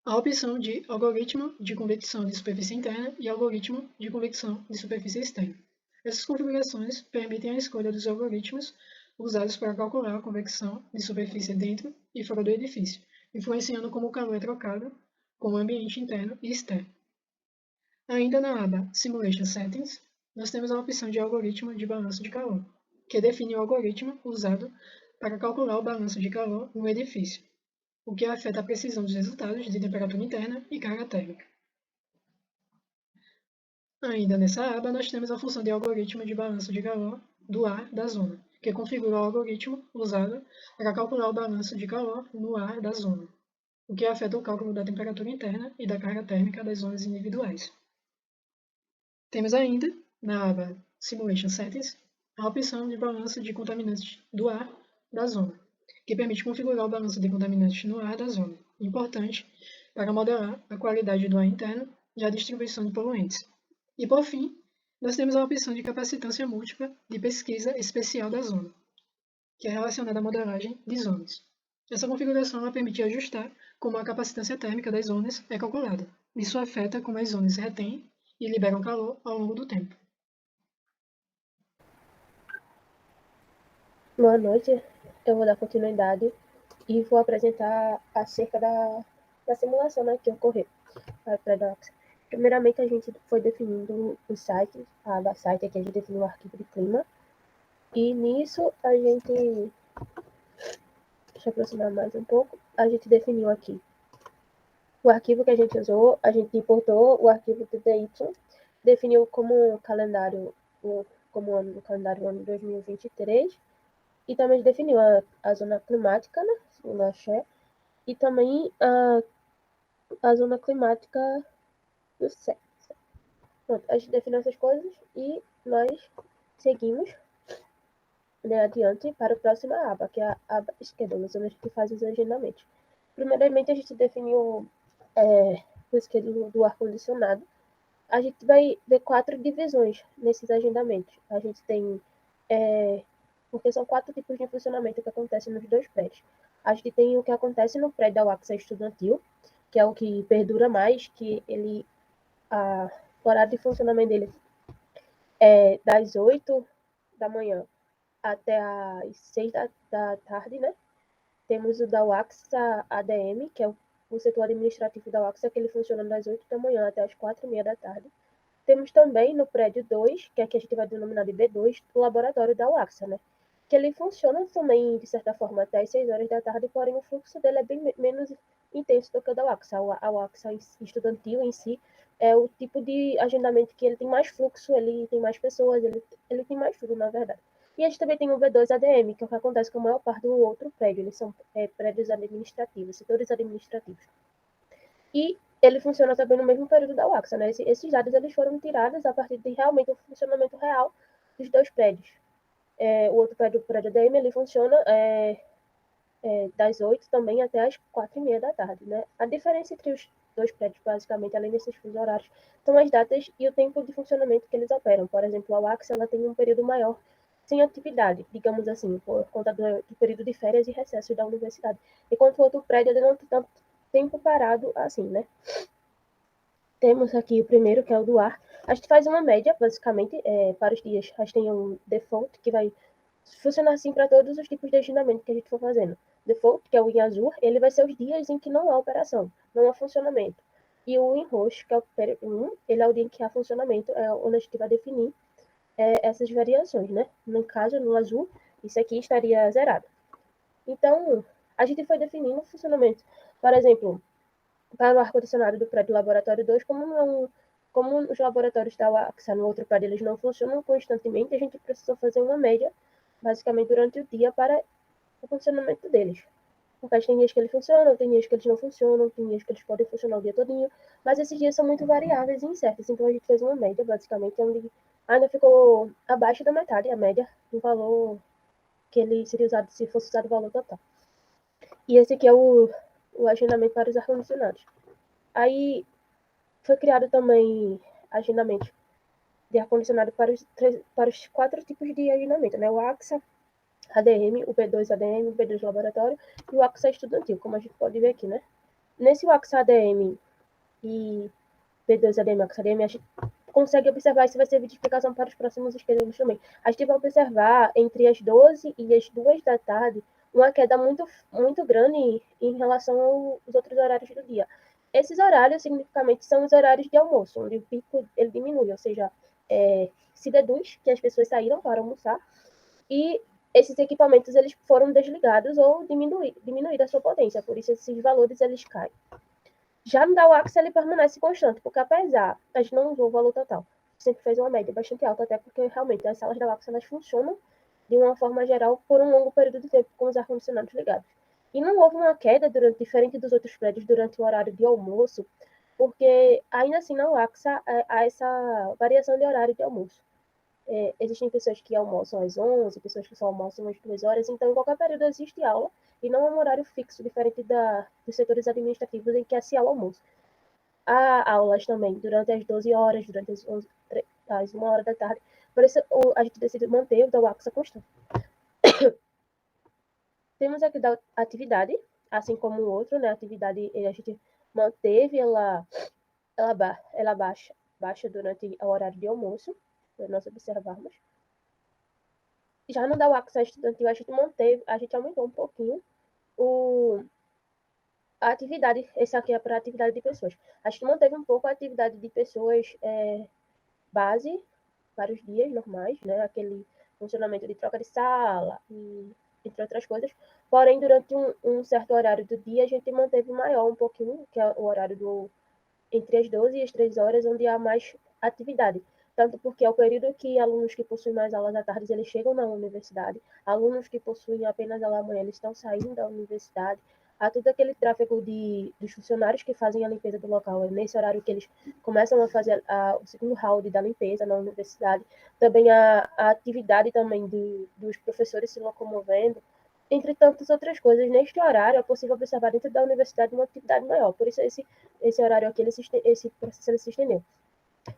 a opção de algoritmo de convecção de superfície interna e algoritmo de convecção de superfície externa. Essas configurações permitem a escolha dos algoritmos usados para calcular a convecção de superfície dentro e fora do edifício, influenciando como o calor é trocado com o ambiente interno e externo. Ainda na aba Simulation Settings, nós temos a opção de algoritmo de balanço de calor, que define o algoritmo usado para calcular o balanço de calor no edifício, o que afeta a precisão dos resultados de temperatura interna e carga térmica. Ainda nessa aba, nós temos a função de algoritmo de balanço de calor do ar da zona, que configura o algoritmo usado para calcular o balanço de calor no ar da zona, o que afeta o cálculo da temperatura interna e da carga térmica das zonas individuais. Temos ainda, na aba Simulation Settings, a opção de balanço de contaminantes do ar da zona, que permite configurar o balanço de contaminantes no ar da zona, importante para modelar a qualidade do ar interno e a distribuição de poluentes. E, por fim, nós temos a opção de capacitância múltipla de pesquisa especial da zona, que é relacionada à modelagem de zonas. Essa configuração ela permite ajustar como a capacitância térmica das zonas é calculada. Isso afeta como as zonas retêm e liberam calor ao longo do tempo. Boa noite, eu vou dar continuidade e vou apresentar acerca da simulação, né, que ocorreu para a Primeiramente, a gente foi definindo o site, da site aqui a gente definiu o arquivo de clima, e nisso a gente, deixa eu aproximar mais um pouco, a gente definiu aqui o arquivo que a gente usou, a gente importou o arquivo TTY, definiu como calendário, como ano do calendário ano 2023, e também definiu a zona climática, né, o axé, e também a zona climática do céu. Pronto, a gente definiu essas coisas e nós seguimos, né, adiante para a próxima aba, que é a aba schedules, onde a gente faz os agendamentos. Primeiramente, a gente definiu o schedule do ar-condicionado. A gente vai ver 4 divisões nesses agendamentos. A gente tem, porque são 4 tipos de funcionamento que acontecem nos 2 prédios. A gente tem o que acontece no prédio da UAXA estudantil, que é o que perdura mais, que ele, o horário de funcionamento dele é das 8 da manhã até as 6 da tarde, né? Temos o da UAXA ADM, que é o setor administrativo da UAXA, que ele funciona das 8 da manhã até as 4h30 da tarde. Temos também no prédio 2, que aqui a gente vai denominar de B2, o laboratório da UAXA, né? Que ele funciona também, de certa forma, até as 6 horas da tarde, porém o fluxo dele é bem menos intenso do que o da UAXA. A UAXA estudantil em si é o tipo de agendamento que ele tem mais fluxo, ele tem mais pessoas, ele tem mais tudo, na verdade. E a gente também tem o B2 ADM, que é o que acontece com a maior parte do outro prédio. Eles são prédios administrativos, setores administrativos. E ele funciona também no mesmo período da UAXA, né? Esses dados eles foram tirados a partir de realmente o funcionamento real dos 2 prédios. O outro prédio, o prédio ADM, ele funciona das 8 também até as 4h30 da tarde, né? A diferença entre os 2 prédios, basicamente, além desses fusos horários, são as datas e o tempo de funcionamento que eles operam. Por exemplo, a UAXA ela tem um período maior sem atividade, digamos assim, por conta do período de férias e recessos da universidade. Enquanto o outro prédio ele não tem tanto tempo parado assim, né? Temos aqui o primeiro, que é o do ar. A gente faz uma média, basicamente, para os dias. A gente tem um default, que vai funcionar assim para todos os tipos de agendamento que a gente for fazendo. Default, que é o em azul, ele vai ser os dias em que não há operação, não há funcionamento. E o em roxo, que é o período 1, ele é o dia em que há funcionamento, é onde a gente vai definir essas variações, né? No caso, no azul, isso aqui estaria zerado. Então, a gente foi definindo o funcionamento. Por exemplo, para o ar-condicionado do prédio laboratório 2, como os laboratórios da UAXA no outro prédio eles não funcionam constantemente, a gente precisou fazer uma média, basicamente, durante o dia para o funcionamento deles. Porque tem dias que eles funcionam, tem dias que eles não funcionam, tem dias que eles podem funcionar o dia todinho, mas esses dias são muito variáveis e incertos, então a gente fez uma média, basicamente, onde ainda ficou abaixo da metade, a média, do valor que ele seria usado se fosse usado o valor total. E esse aqui é o agendamento para os ar-condicionados. Aí foi criado também agendamento de ar-condicionado para os 4 tipos de agendamento, né? O AXA ADM, o B2 ADM, o B2 Laboratório e o AXA Estudantil, como a gente pode ver aqui, né? Nesse AXA ADM e B2 ADM, AXA ADM, a gente consegue observar, isso vai servir de explicação para os próximos schedules também. A gente vai observar entre as 12 e as 2 da tarde uma queda muito, muito grande em relação aos outros horários do dia. Esses horários, significativamente, são os horários de almoço, onde o pico ele diminui, ou seja, se deduz que as pessoas saíram para almoçar e esses equipamentos eles foram desligados ou diminuída a sua potência, por isso esses valores eles caem. Já no da UAX ele permanece constante, porque apesar, a gente não usou o valor total, sempre fez uma média bastante alta, até porque realmente as salas da UAX elas funcionam de uma forma geral por um longo período de tempo com os ar-condicionados ligados. E não houve uma queda, diferente dos outros prédios, durante o horário de almoço, porque ainda assim na UAX há essa variação de horário de almoço. existem pessoas que almoçam às 11, pessoas que só almoçam às 2 horas, então em qualquer período existe aula, e não é um horário fixo, diferente dos setores administrativos em que é o almoço. Há aulas também durante as 12 horas, durante as 11, às 1 hora da tarde, por isso a gente decide manter o DAWACSA constante. Temos aqui da atividade, assim como o outro, né? A atividade a gente manteve, ela baixa durante o horário de almoço, para nós observarmos. Já no DAWACSA estudantil, a gente aumentou um pouquinho a atividade. Esse aqui é para atividade de pessoas. A gente manteve um pouco a atividade de pessoas base, vários dias normais, né? Aquele funcionamento de troca de sala, e, entre outras coisas. Porém, durante um certo horário do dia, a gente manteve maior um pouquinho, que é o horário entre as 12 e as 3 horas, onde há mais atividade. Tanto porque é o período que alunos que possuem mais aulas à tarde, eles chegam na universidade. Alunos que possuem apenas aula à manhã, eles estão saindo da universidade. Há todo aquele tráfego dos funcionários que fazem a limpeza do local. É nesse horário que eles começam a fazer o segundo round da limpeza na universidade. Também a atividade também dos professores se locomovendo. Entre tantas outras coisas, neste horário é possível observar dentro da universidade uma atividade maior. Por isso, esse horário aqui, esse processo ele se estendeu.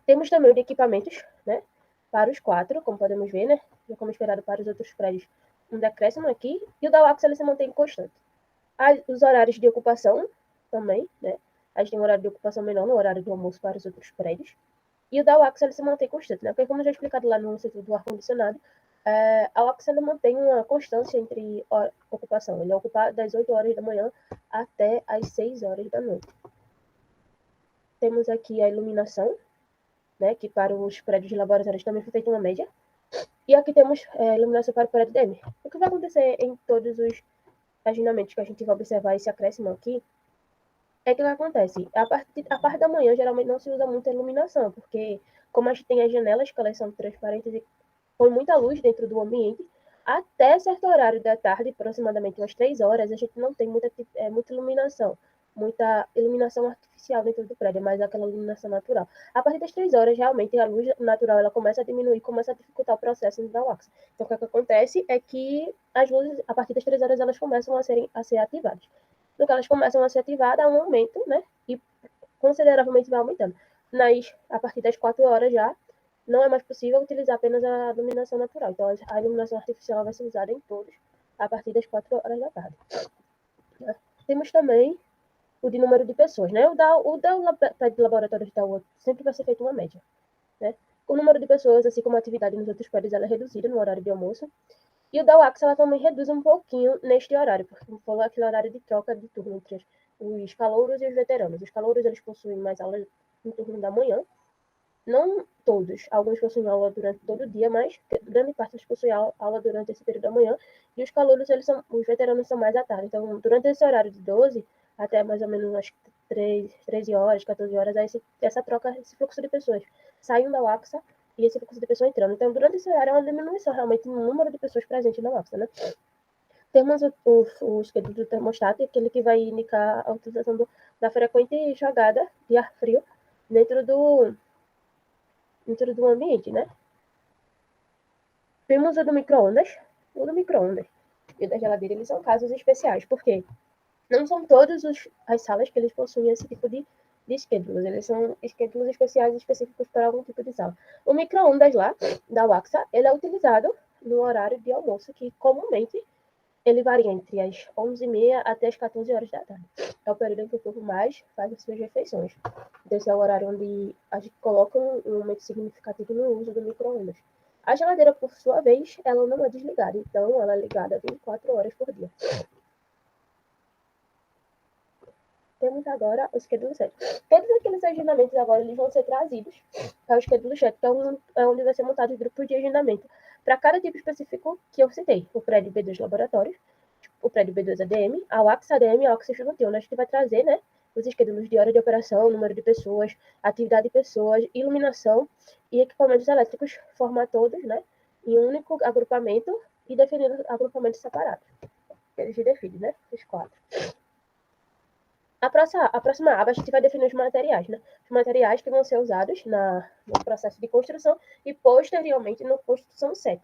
Temos também o de equipamentos, né? Para os 4, como podemos ver, né? E como esperado para os outros prédios, um decréscimo aqui. E o da UACS ele se mantém constante. Os horários de ocupação também, né? A gente tem um horário de ocupação menor no horário do almoço para os outros prédios. E o da UACS ele se mantém constante, né? Porque como já explicado lá no setor do ar-condicionado, a UACS ele mantém uma constância entre ocupação. Ele ocupa das 8 horas da manhã até as 6 horas da noite. Temos aqui a iluminação, né, que para os prédios de laboratórios também foi feita uma média. E aqui temos a iluminação para o prédio DM. O que vai acontecer em todos os agendamentos que a gente vai observar esse acréscimo aqui é que o que acontece? A parte da manhã, geralmente não se usa muita iluminação, porque como a gente tem as janelas, que elas são transparentes e põe muita luz dentro do ambiente, até certo horário da tarde, aproximadamente umas 3 horas, a gente não tem muita iluminação artificial dentro do prédio, mas aquela iluminação natural. A partir das 3 horas, realmente, a luz natural ela começa a diminuir, começa a dificultar o processo da UACS. Então, o que acontece é que as luzes, a partir das 3 horas, elas começam a ser ativadas. No que elas começam a ser ativadas, há um aumento, né? E consideravelmente vai aumentando. A partir das 4 horas já, não é mais possível utilizar apenas a iluminação natural. Então, a iluminação artificial vai ser usada em todos a partir das 4 horas da tarde. Temos também o de número de pessoas, né? O da laboratório de tal sempre vai ser feito uma média, né? O número de pessoas, assim como a atividade nos outros prédios, ela é reduzida no horário de almoço. E o da UACS, ela também reduz um pouquinho neste horário, porque foi aquele horário de troca de turno entre os calouros e os veteranos. Os calouros, eles possuem mais aulas no turno da manhã. Não todos, alguns possuem aula durante todo o dia, mas grande parte deles possuem aula durante esse período da manhã. E os calouros, os veteranos são mais à tarde. Então, durante esse horário de 12 até mais ou menos umas 13 horas, 14 horas, aí essa troca, esse fluxo de pessoas saindo da UACSA e esse fluxo de pessoas entrando. Então, durante esse horário é uma diminuição realmente no número de pessoas presentes na UACSA, né? Temos o schedule do termostato, aquele que vai indicar a utilização da frequente jogada de ar frio dentro do ambiente, né? Temos o do micro-ondas. O do micro-ondas e da geladeira, eles são casos especiais, porque não são todas as salas que eles possuem esse tipo de schedules. Eles são schedules especiais específicos para algum tipo de sala. O micro-ondas lá, da UACSA, ele é utilizado no horário de almoço, que comumente ele varia entre as 11h30 até as 14 horas da tarde. É o período em que o povo mais faz as suas refeições. Esse é o horário onde a gente coloca um momento significativo no uso do micro-ondas. A geladeira, por sua vez, ela não é desligada, então ela é ligada 24 horas por dia. Temos agora o Schedule 7. Todos aqueles agendamentos agora eles vão ser trazidos para o Schedule 7, que é onde vai ser montado os grupos de agendamento para cada tipo específico que eu citei. O prédio B2 Laboratórios, o prédio B2 ADM, a UACS ADM e a UACS Estudantil. A gente vai trazer, né, os schedules de hora de operação, número de pessoas, atividade de pessoas, iluminação e equipamentos elétricos, formar todos, né, em um único agrupamento e definir agrupamentos separados. Eles definem, né, os 4. A próxima aba, a gente vai definir os materiais, né? Os materiais que vão ser usados no processo de construção e, posteriormente, no construção 7.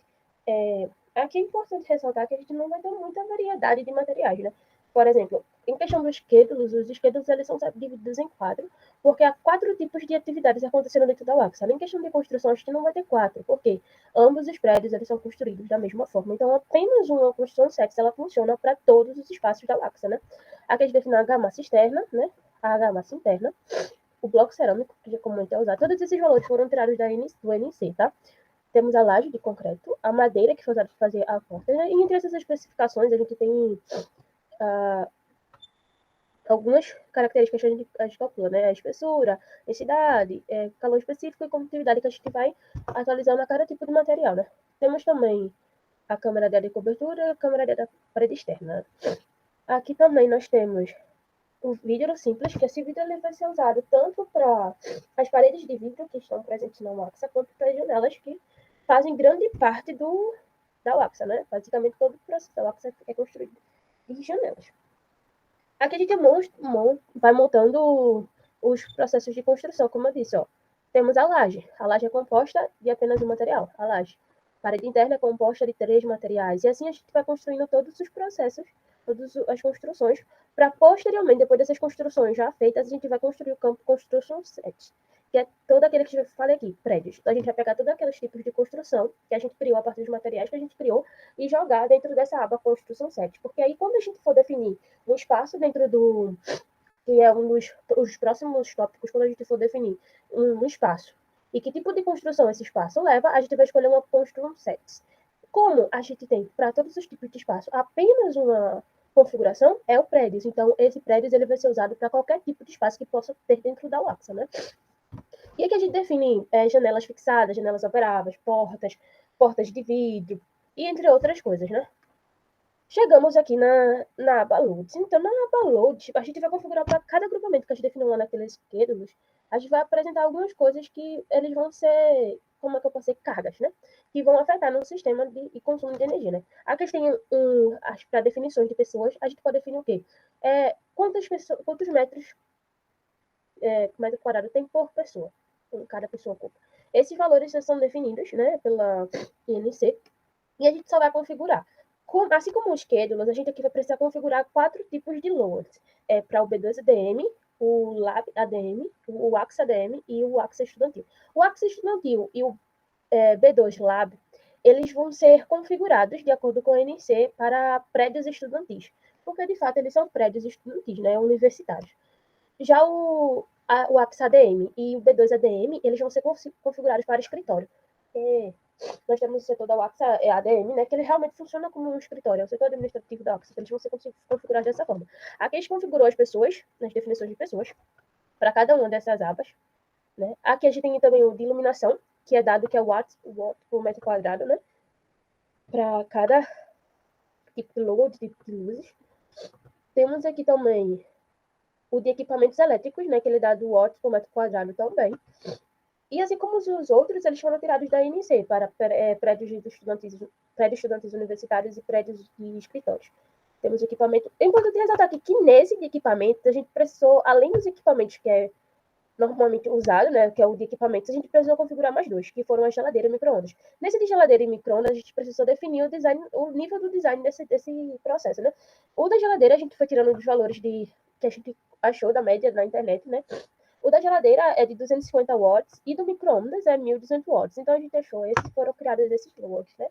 Aqui é importante ressaltar que a gente não vai ter muita variedade de materiais, né? Por exemplo, em questão dos esquedos, os esquedos eles são divididos em 4, porque há 4 tipos de atividades acontecendo dentro da UACSA. Em questão de construção, a gente não vai ter 4, porque ambos os prédios eles são construídos da mesma forma. Então, apenas uma construção 7 ela funciona para todos os espaços da UACSA, né? Aqui a gente define a argamassa externa, né? A argamassa interna, o bloco cerâmico, que já comumente é usado. Todos esses valores foram tirados do NC, tá? Temos a laje de concreto, a madeira que foi usada para fazer a porta, né? E entre essas especificações a gente tem algumas características que a gente calcula, né? A espessura, a densidade, calor específico e condutividade que a gente vai atualizando a cada tipo de material, né? Temos também a câmara de ar de cobertura e a câmara de ar da parede externa. Aqui também nós temos o vidro simples, que esse vidro ele vai ser usado tanto para as paredes de vidro que estão presentes na UACSA, quanto para as janelas que fazem grande parte da UACSA, né? Basicamente todo o processo da UACSA é construído de janelas. Aqui a gente vai montando os processos de construção, como eu disse, ó. Temos a laje. A laje é composta de apenas um material, a laje. A parede interna é composta de 3 materiais. E assim a gente vai construindo todos os processos, todas as construções, para posteriormente, depois dessas construções já feitas, a gente vai construir o campo Construction 7, que é todo aquele que eu falei aqui, prédios. Então a gente vai pegar todos aqueles tipos de construção que a gente criou a partir dos materiais que a gente criou e jogar dentro dessa aba Construção 7. Porque aí quando a gente for definir um espaço dentro do... que é um dos próximos tópicos, quando a gente for definir um espaço e que tipo de construção esse espaço leva, a gente vai escolher uma construção 7. Como a gente tem para todos os tipos de espaço apenas uma configuração, é o prédios. Então, esse prédios ele vai ser usado para qualquer tipo de espaço que possa ter dentro da UACSA, né? E aqui a gente define janelas fixadas, janelas operáveis, portas de vidro, e entre outras coisas, né? Chegamos aqui na aba Loads. Então, na aba Loads, a gente vai configurar para cada agrupamento que a gente definiu lá naqueles esquerdos, a gente vai apresentar algumas coisas que eles vão ser, como é que eu posso dizer, cargas, né? Que vão afetar no sistema de consumo de energia, né? Aqui a gente tem para definições de pessoas, a gente pode definir o quê? Quantos metros metro quadrado tem por pessoa, cada pessoa ocupa. Esses valores já são definidos, né, pela INC, e a gente só vai configurar. Assim como os schedules, a gente aqui vai precisar configurar 4 tipos de loads, para o B2ADM, o Lab ADM, o AXA ADM e o AXA estudantil. O AXA estudantil e o B2 Lab, eles vão ser configurados de acordo com a INC para prédios estudantis, porque de fato eles são prédios estudantis, né, universitários. Já o APS-ADM e o B2-ADM, eles vão ser configurados para escritório. Nós temos o setor da APS-ADM, né, que ele realmente funciona como um escritório, é o setor administrativo da APS, eles vão ser configurados dessa forma. Aqui a gente configurou as pessoas, nas definições de pessoas, para cada uma dessas abas. Né? Aqui a gente tem também o de iluminação, que é dado que é o watt por metro quadrado, né? Para cada tipo de load, tipo de luzes. Temos aqui também o de equipamentos elétricos, né, que ele dá do watt por metro quadrado também. E assim como os outros, eles foram tirados da INC para prédios estudantis universitários e prédios de escritórios. Temos equipamento. É importante ressaltar aqui que nesse de equipamentos, a gente precisou, além dos equipamentos que é normalmente usado, né, que é o de equipamentos, a gente precisou configurar mais 2, que foram a geladeira e micro-ondas. Nesse de geladeira e micro-ondas, a gente precisou definir o design, o nível do design desse processo, né? O da geladeira, a gente foi tirando os valores que a gente achou da média na internet, né? O da geladeira é de 250 watts e do micro-ondas é 1.200 watts. Então, a gente achou, esses foram criados esses watts, né?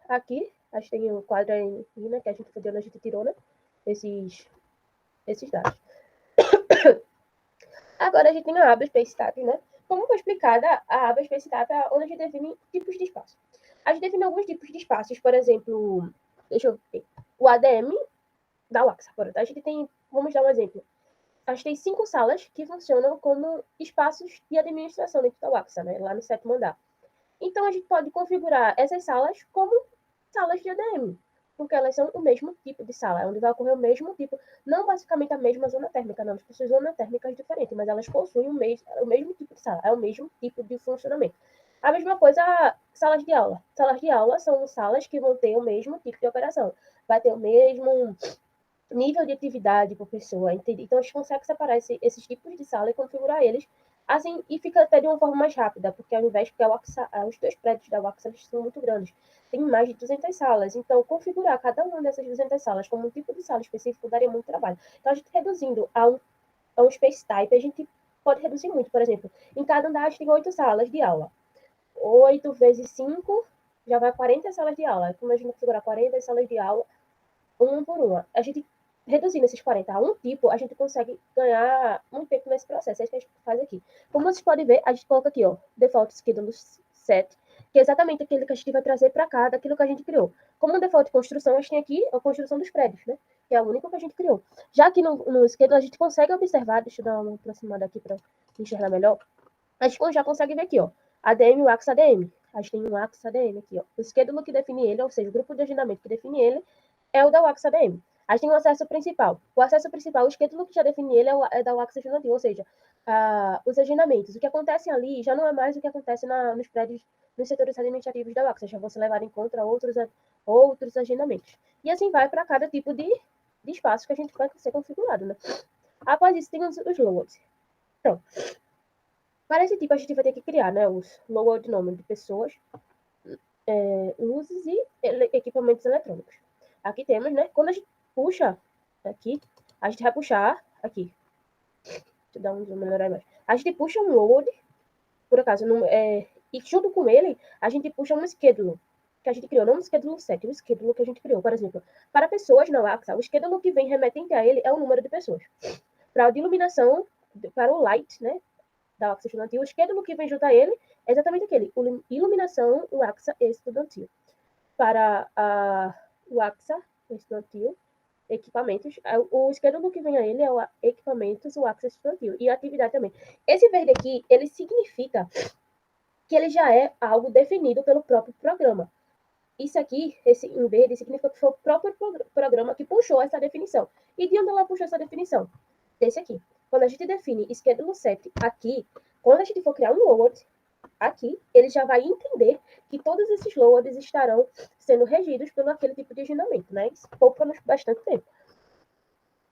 Aqui, a gente tem um quadro aí, né, que a gente tirou, né? Esses dados. Agora a gente tem a aba Space Type, né? Como foi explicada, a aba Space Type é onde a gente define tipos de espaço. A gente define alguns tipos de espaços, por exemplo, deixa eu ver, o ADM da UACSA. A gente tem, vamos dar um exemplo. A gente tem 5 salas que funcionam como espaços de administração dentro da UACSA, né? Lá no 7º andar. Então a gente pode configurar essas salas como salas de ADM, porque elas são o mesmo tipo de sala, onde vai ocorrer o mesmo tipo, não basicamente a mesma zona térmica, não, elas possuem zonas térmicas diferentes, mas elas possuem o mesmo tipo de sala, é o mesmo tipo de funcionamento. A mesma coisa, salas de aula. Salas de aula são salas que vão ter o mesmo tipo de operação, vai ter o mesmo nível de atividade por pessoa, entende? Então a gente consegue separar esses tipos de sala e configurar eles assim, e fica até de uma forma mais rápida, porque ao invés que os 2 prédios da UAXA eles são muito grandes, tem mais de 200 salas, então configurar cada uma dessas 200 salas como um tipo de sala específico daria muito trabalho. Então a gente reduzindo a um space type, a gente pode reduzir muito, por exemplo, em cada andar a gente tem 8 salas de aula. 8 vezes 5 já vai 40 salas de aula. Como a gente configurar 40 salas de aula, uma por uma. A gente reduzindo esses 40 a um tipo, a gente consegue ganhar muito tempo nesse processo. É isso que a gente faz aqui. Como vocês podem ver, a gente coloca aqui, ó, default schedule set, que é exatamente aquilo que a gente vai trazer para cá daquilo que a gente criou. Como um default de construção, a gente tem aqui a construção dos prédios, né? Que é o único que a gente criou. Já que no schedule a gente consegue observar, deixa eu dar uma aproximada aqui para enxergar melhor. A gente já consegue ver aqui, ó, ADM e o AXA ADM. A gente tem um AXA ADM aqui, ó. O schedule que define ele, ou seja, o grupo de agendamento que define ele, é o da UAX ADM. A gente tem o acesso principal. O acesso principal, o schedule que já define ele é da UAX agendativo, ou seja, os agendamentos. O que acontece ali já não é mais o que acontece nos prédios, nos setores administrativos da UAX, já vão ser levados em conta outros agendamentos. E assim vai para cada tipo de espaço que a gente vai ser configurado, né? Após isso, tem os loads. Então, para esse tipo, a gente vai ter que criar, né, os load nome de pessoas, luzes e equipamentos eletrônicos. Aqui temos, né? Quando a gente puxa aqui, a gente vai puxar aqui. Deixa eu dar um zoom melhor mais. A gente puxa um load, por acaso, e junto com ele, a gente puxa um schedule que a gente criou, não um schedule set, um schedule que a gente criou. Por exemplo, para pessoas na AXA, o schedule que vem remetente a ele é o número de pessoas. Para o de iluminação, para o light, né, da AXA estudantil, o schedule que vem junto a ele é exatamente aquele, iluminação, o AXA estudantil. Para o AXA estudantil, equipamentos, o schedule que vem a ele é o equipamentos, o AXA estudantil e a atividade também. Esse verde aqui, ele significa que ele já é algo definido pelo próprio programa. Isso aqui, esse em verde, significa que foi o próprio programa que puxou essa definição. E de onde ela puxou essa definição? Desse aqui. Quando a gente define schedule set aqui, quando a gente for criar um load aqui, ele já vai entender que todos esses loads estarão sendo regidos pelo aquele tipo de agendamento, né? Isso poupa-nos bastante tempo.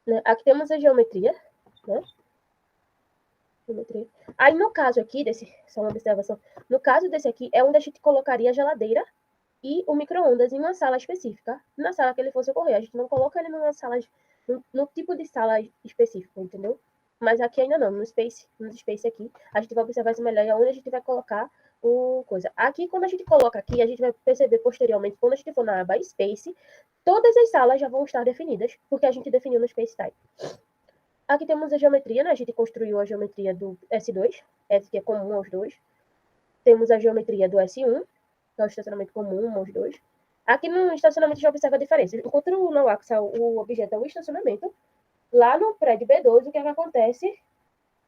Né? Aqui temos a geometria, né? Aí, no caso aqui, só uma observação, no caso desse aqui, é onde a gente colocaria a geladeira e o micro-ondas em uma sala específica, na sala que ele fosse ocorrer. A gente não coloca ele numa sala, no tipo de sala específico, entendeu? Mas aqui ainda não, no Space aqui, a gente vai observar isso melhor e onde a gente vai colocar o coisa. Aqui, quando a gente coloca aqui, a gente vai perceber posteriormente, quando a gente for na aba Space, todas as salas já vão estar definidas, porque a gente definiu no Space Type. Aqui temos a geometria, né? A gente construiu a geometria do S2, que é comum aos dois. Temos a geometria do S1, que é o estacionamento comum aos dois. Aqui no estacionamento a gente observa a diferença. Enquanto no AXA o objeto é o estacionamento, lá no prédio B12 o que acontece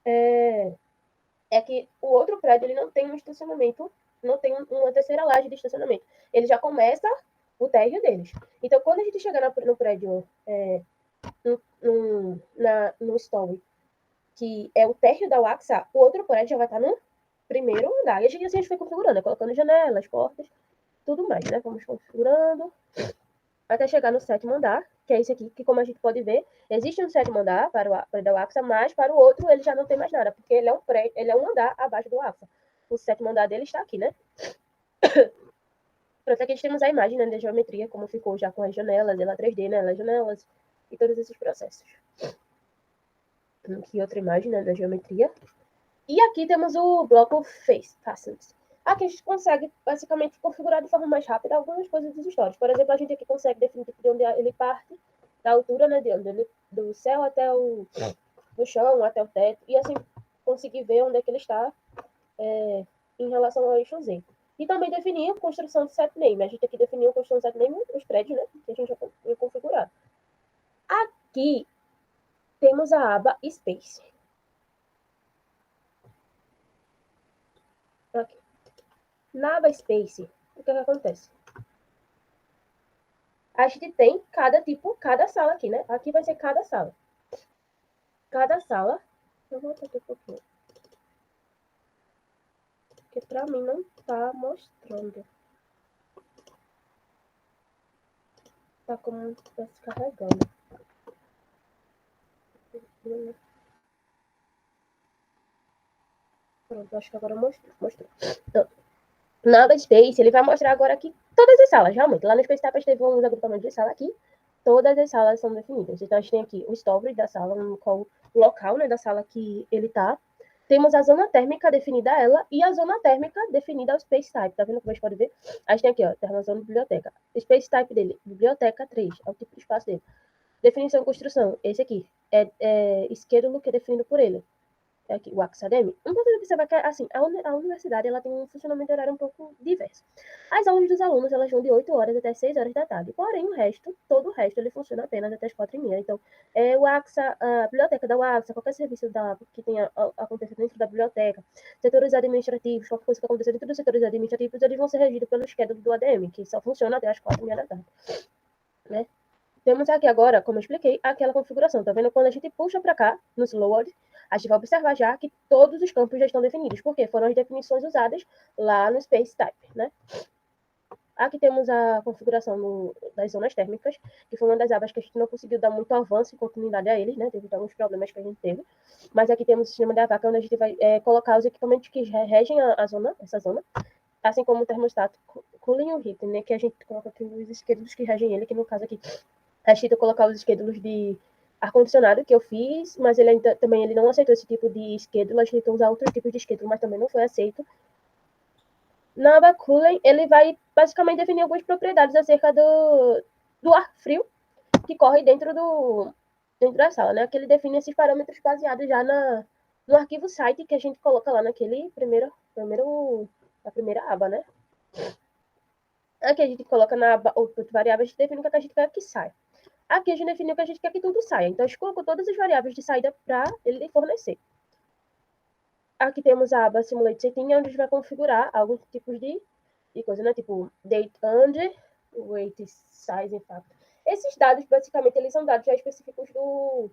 é que o outro prédio ele não tem um estacionamento, não tem uma terceira laje de estacionamento. Ele já começa o térreo deles. Então, quando a gente chegar no prédio, no story, que é o térreo da UAXA, o outro prédio já vai estar no primeiro andar. E assim a gente foi configurando, né? Colocando janelas, portas, tudo mais, né? Vamos configurando até chegar no 7º andar, que é esse aqui, que como a gente pode ver, existe um 7º andar para o AXA, mas para o outro ele já não tem mais nada, porque ele é um andar abaixo do AXA. O 7º andar dele está aqui, né? Pronto, aqui temos a imagem, né, da geometria, como ficou já com as janelas, ela 3D, né, as janelas e todos esses processos. Aqui outra imagem, né, da geometria. E aqui temos o bloco Face Facets. Aqui a gente consegue, basicamente, configurar de forma mais rápida algumas coisas dos stories. Por exemplo, a gente aqui consegue definir de onde ele parte, da altura, né, do céu até do chão, até o teto, e assim conseguir ver onde é que ele está em relação ao eixo Z. E também definir a construção de set name. A gente aqui definiu a construção de set name, os prédios, né, que a gente já configurado. Aqui temos a aba Space. Aqui. Na aba Space, o que acontece? A gente tem cada sala aqui, né? Aqui vai ser cada sala. Cada sala. Eu vou aqui um pouquinho. Porque pra mim não tá mostrando. Tá como se estivesse carregando. Pronto, acho que agora mostrou. Então, na aba Space, ele vai mostrar agora aqui todas as salas, realmente. Lá no Space Tab, a gente teve uns agrupamentos de sala aqui. Todas as salas são definidas. Então, a gente tem aqui o storage da sala, o local, né, da sala que ele está. Temos a zona térmica definida a ela e a zona térmica definida ao Space Type. Tá vendo como a gente pode ver? A gente tem aqui, ó, Termozone Biblioteca. Space Type dele, Biblioteca 3, é o tipo de espaço dele. Definição e construção, esse aqui. É schedule que é definido por ele. É aqui, o Academy. Um ponto de observar que, assim, a universidade ela tem um funcionamento horário um pouco diverso. As aulas dos alunos, elas vão de 8 horas até 6 horas da tarde. Porém, todo o resto, ele funciona apenas até as 4h30. Então, o AXA, a biblioteca da UAXA, qualquer serviço que tenha acontecido dentro da biblioteca, setores administrativos, qualquer coisa que aconteça dentro dos setores administrativos, eles vão ser regidos pelo schedule do ADM, que só funciona até as 4h30 da tarde. Né? Temos aqui agora, como eu expliquei, aquela configuração. Tá vendo? Quando a gente puxa para cá, no Slowed, a gente vai observar já que todos os campos já estão definidos, porque foram as definições usadas lá no Space Type, né? Aqui temos a configuração das zonas térmicas, que foi uma das abas que a gente não conseguiu dar muito avanço e continuidade a eles, né? Devido a alguns problemas que a gente teve. Mas aqui temos o sistema de vaca, onde a gente vai colocar os equipamentos que regem essa zona, assim como o termostato cooling e o heating, né? Que a gente coloca aqui os isqueiros que regem ele, que no caso aqui a gente colocar os schedules de ar-condicionado que eu fiz, mas ele ainda também ele não aceitou esse tipo de schedule, a gente tentou usar outros tipos de schedule, mas também não foi aceito. Na aba Cooling, ele vai basicamente definir algumas propriedades acerca do ar frio que corre dentro da sala, né? Que ele define esses parâmetros baseados já no arquivo site que a gente coloca lá naquele na primeira aba, né? Aqui a gente coloca na aba output variáveis, a gente define o que a gente quer que saia. Aqui a gente definiu que a gente quer que tudo saia. Então, a gente colocou todas as variáveis de saída para ele fornecer. Aqui temos a aba Simulate Setting, onde a gente vai configurar alguns tipos de coisa, né? Tipo, date and, weight, size, factor. Esses dados, basicamente, eles são dados já específicos do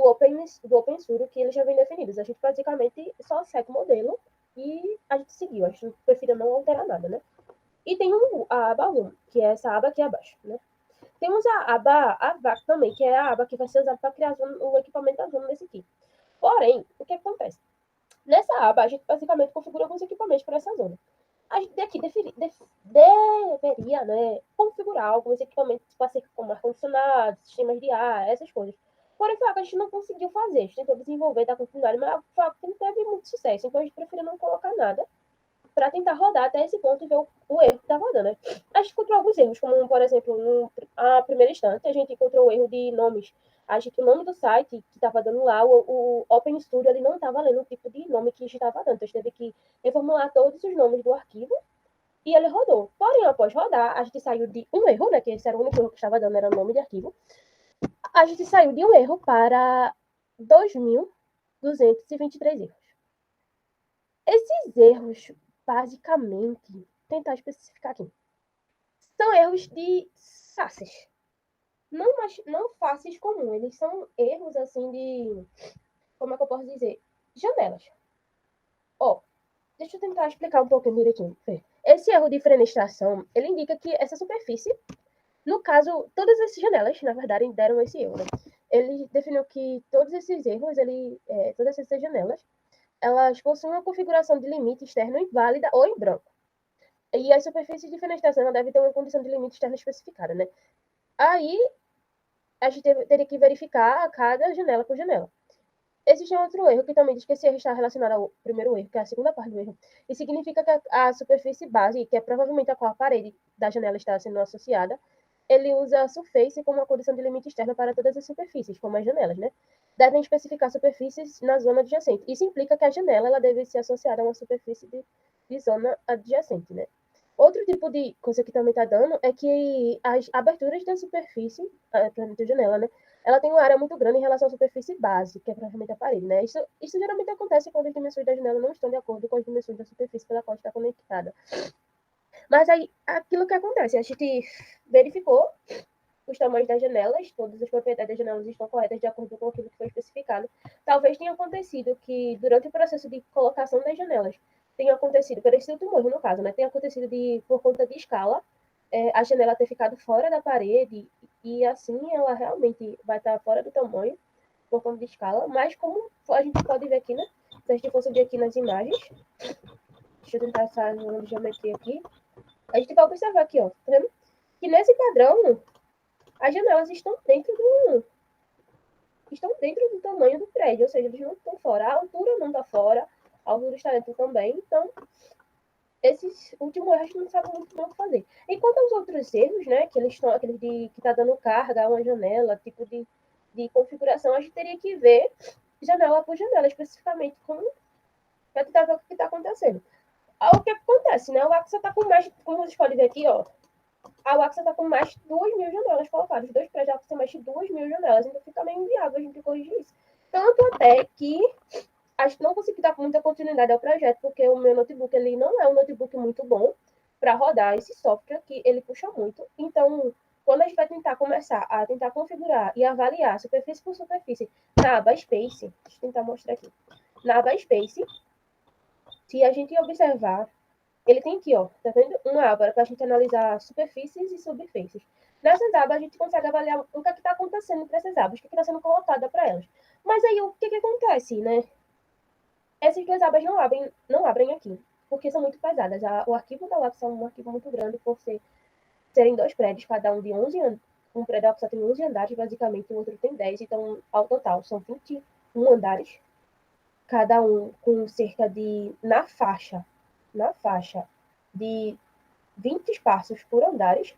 OpenSURO, que eles já vêm definidos. A gente, basicamente, só segue o modelo e a gente seguiu. A gente prefere não alterar nada, né? E tem a aba 1, que é essa aba aqui abaixo, né? Temos a aba AVAC também, que é a aba que vai ser usada para criar o equipamento da zona desse aqui. Porém, o que acontece? Nessa aba, a gente basicamente configura alguns equipamentos para essa zona. A gente aqui deveria, né, configurar alguns equipamentos para ser como ar-condicionado, sistemas de ar, essas coisas. Porém, foi algo que a gente não conseguiu fazer. A gente tentou desenvolver, dar continuidade, mas foi algo que não teve muito sucesso. Então, a gente preferiu não colocar nada para tentar rodar até esse ponto e ver o erro que está rodando. Né? A gente encontrou alguns erros, como, por exemplo, a primeira instante, a gente encontrou o erro de nomes. O nome do site que estava dando lá, o Open Studio, ele não estava lendo o tipo de nome que a gente estava dando. Então, a gente teve que reformular todos os nomes do arquivo e ele rodou. Porém, após rodar, a gente saiu de um erro, né, que esse era o único erro que estava dando, era o nome de arquivo. A gente saiu de um erro para 2.223 erros. Esses erros, basicamente, tentar especificar aqui, são erros de fáceis. Não fáceis comum, eles são erros assim de, como é que eu posso dizer? Janelas. Deixa eu tentar explicar um pouquinho direitinho. Esse erro de fenestração, ele indica que essa superfície, no caso, todas essas janelas, na verdade, deram esse erro, né? Ele definiu que todos esses erros, todas essas janelas, elas possuem uma configuração de limite externo inválida ou em branco. E as superfícies de fenestração devem ter uma condição de limite externo especificada, né? Aí, a gente teria que verificar cada janela por janela. Existe outro erro que também diz que esse erro está relacionado ao primeiro erro, que é a segunda parte do erro. E significa que a superfície base, que é provavelmente a qual a parede da janela está sendo associada, ele usa a surface como uma condição de limite externa para todas as superfícies, como as janelas, né? Devem especificar superfícies na zona adjacente. Isso implica que a janela ela deve ser associada a uma superfície de zona adjacente, né? Outro tipo de coisa que também está dando é que as aberturas da superfície, a janela, né? Ela tem uma área muito grande em relação à superfície base, que é praticamente a parede, né? Isso geralmente acontece quando as dimensões da janela não estão de acordo com as dimensões da superfície pela qual está conectada. Mas aí, aquilo que acontece, a gente verificou os tamanhos das janelas, todas as propriedades das janelas estão corretas de acordo com aquilo que foi especificado. Talvez tenha acontecido que, durante o processo de colocação das janelas, tenha acontecido, por esse último erro no caso, né? Tenha acontecido por conta de escala, a janela ter ficado fora da parede e assim ela realmente vai estar fora do tamanho por conta de escala, mas como a gente pode ver aqui, né? Se a gente for subir aqui nas imagens, deixa eu tentar essa geometria aqui, a gente vai observar aqui, ó, tá vendo? Que nesse padrão, as janelas estão dentro do tamanho do prédio, ou seja, eles não estão fora. A altura não está fora, a altura está dentro também. Então, esses últimos erros a gente não sabe muito bem o que fazer. Enquanto os outros erros, né, que eles estão, aqueles de que está dando carga a uma janela, tipo de configuração, a gente teria que ver janela por janela, especificamente, para tentar ver o que está acontecendo. O que acontece, né? O Axa está com mais, como vocês podem ver aqui, ó, a Axa está com mais de 2.000 janelas colocadas. Os dois prédios têm mais de 2.000 janelas, então fica meio inviável a gente corrigir isso. Tanto até que acho que não consegui dar muita continuidade ao projeto, porque o meu notebook ele não é um notebook muito bom para rodar esse software, que ele puxa muito. Então, quando a gente vai tentar começar a tentar configurar e avaliar superfície por superfície na aba Space, deixa eu tentar mostrar aqui. Na aba Space, se a gente observar, ele tem aqui, ó, tá vendo? Uma aba para a gente analisar superfícies e subfícies. Nessas abas, a gente consegue avaliar o que é está acontecendo para essas abas, o que está sendo colocado para elas. Mas aí, o que acontece, né? Essas duas abas não abrem aqui, porque são muito pesadas. O arquivo da Lab é um arquivo muito grande, por serem dois prédios, cada um de 11 anos. Um prédio só tem 11 andares, basicamente, o outro tem 10. Então, ao total, são 21 andares, cada um com cerca de, na faixa de 20 espaços por andares,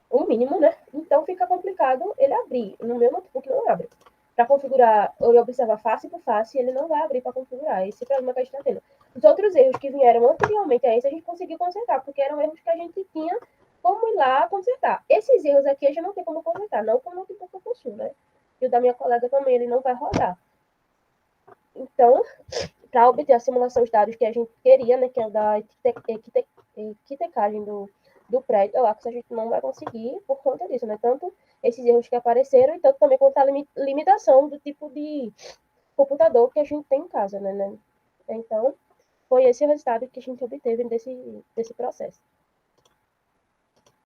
o mínimo, né? Então, fica complicado ele abrir. No meu notebook não abre. Para configurar ou observar face por face, ele não vai abrir para configurar. Esse é o problema que a gente está tendo. Os outros erros que vieram anteriormente a esse, a gente conseguiu consertar, porque eram erros que a gente tinha como ir lá consertar. Esses erros aqui a gente não tem como consertar, não como o notebook que eu possuo, né? E o da minha colega também, ele não vai rodar. Então, para obter a simulação dos dados que a gente queria, né, que é da etiquetagem do prédio, eu acho que a gente não vai conseguir por conta disso, né? Tanto esses erros que apareceram e tanto também quanto a limitação do tipo de computador que a gente tem em casa, né? Então, foi esse o resultado que a gente obteve desse processo.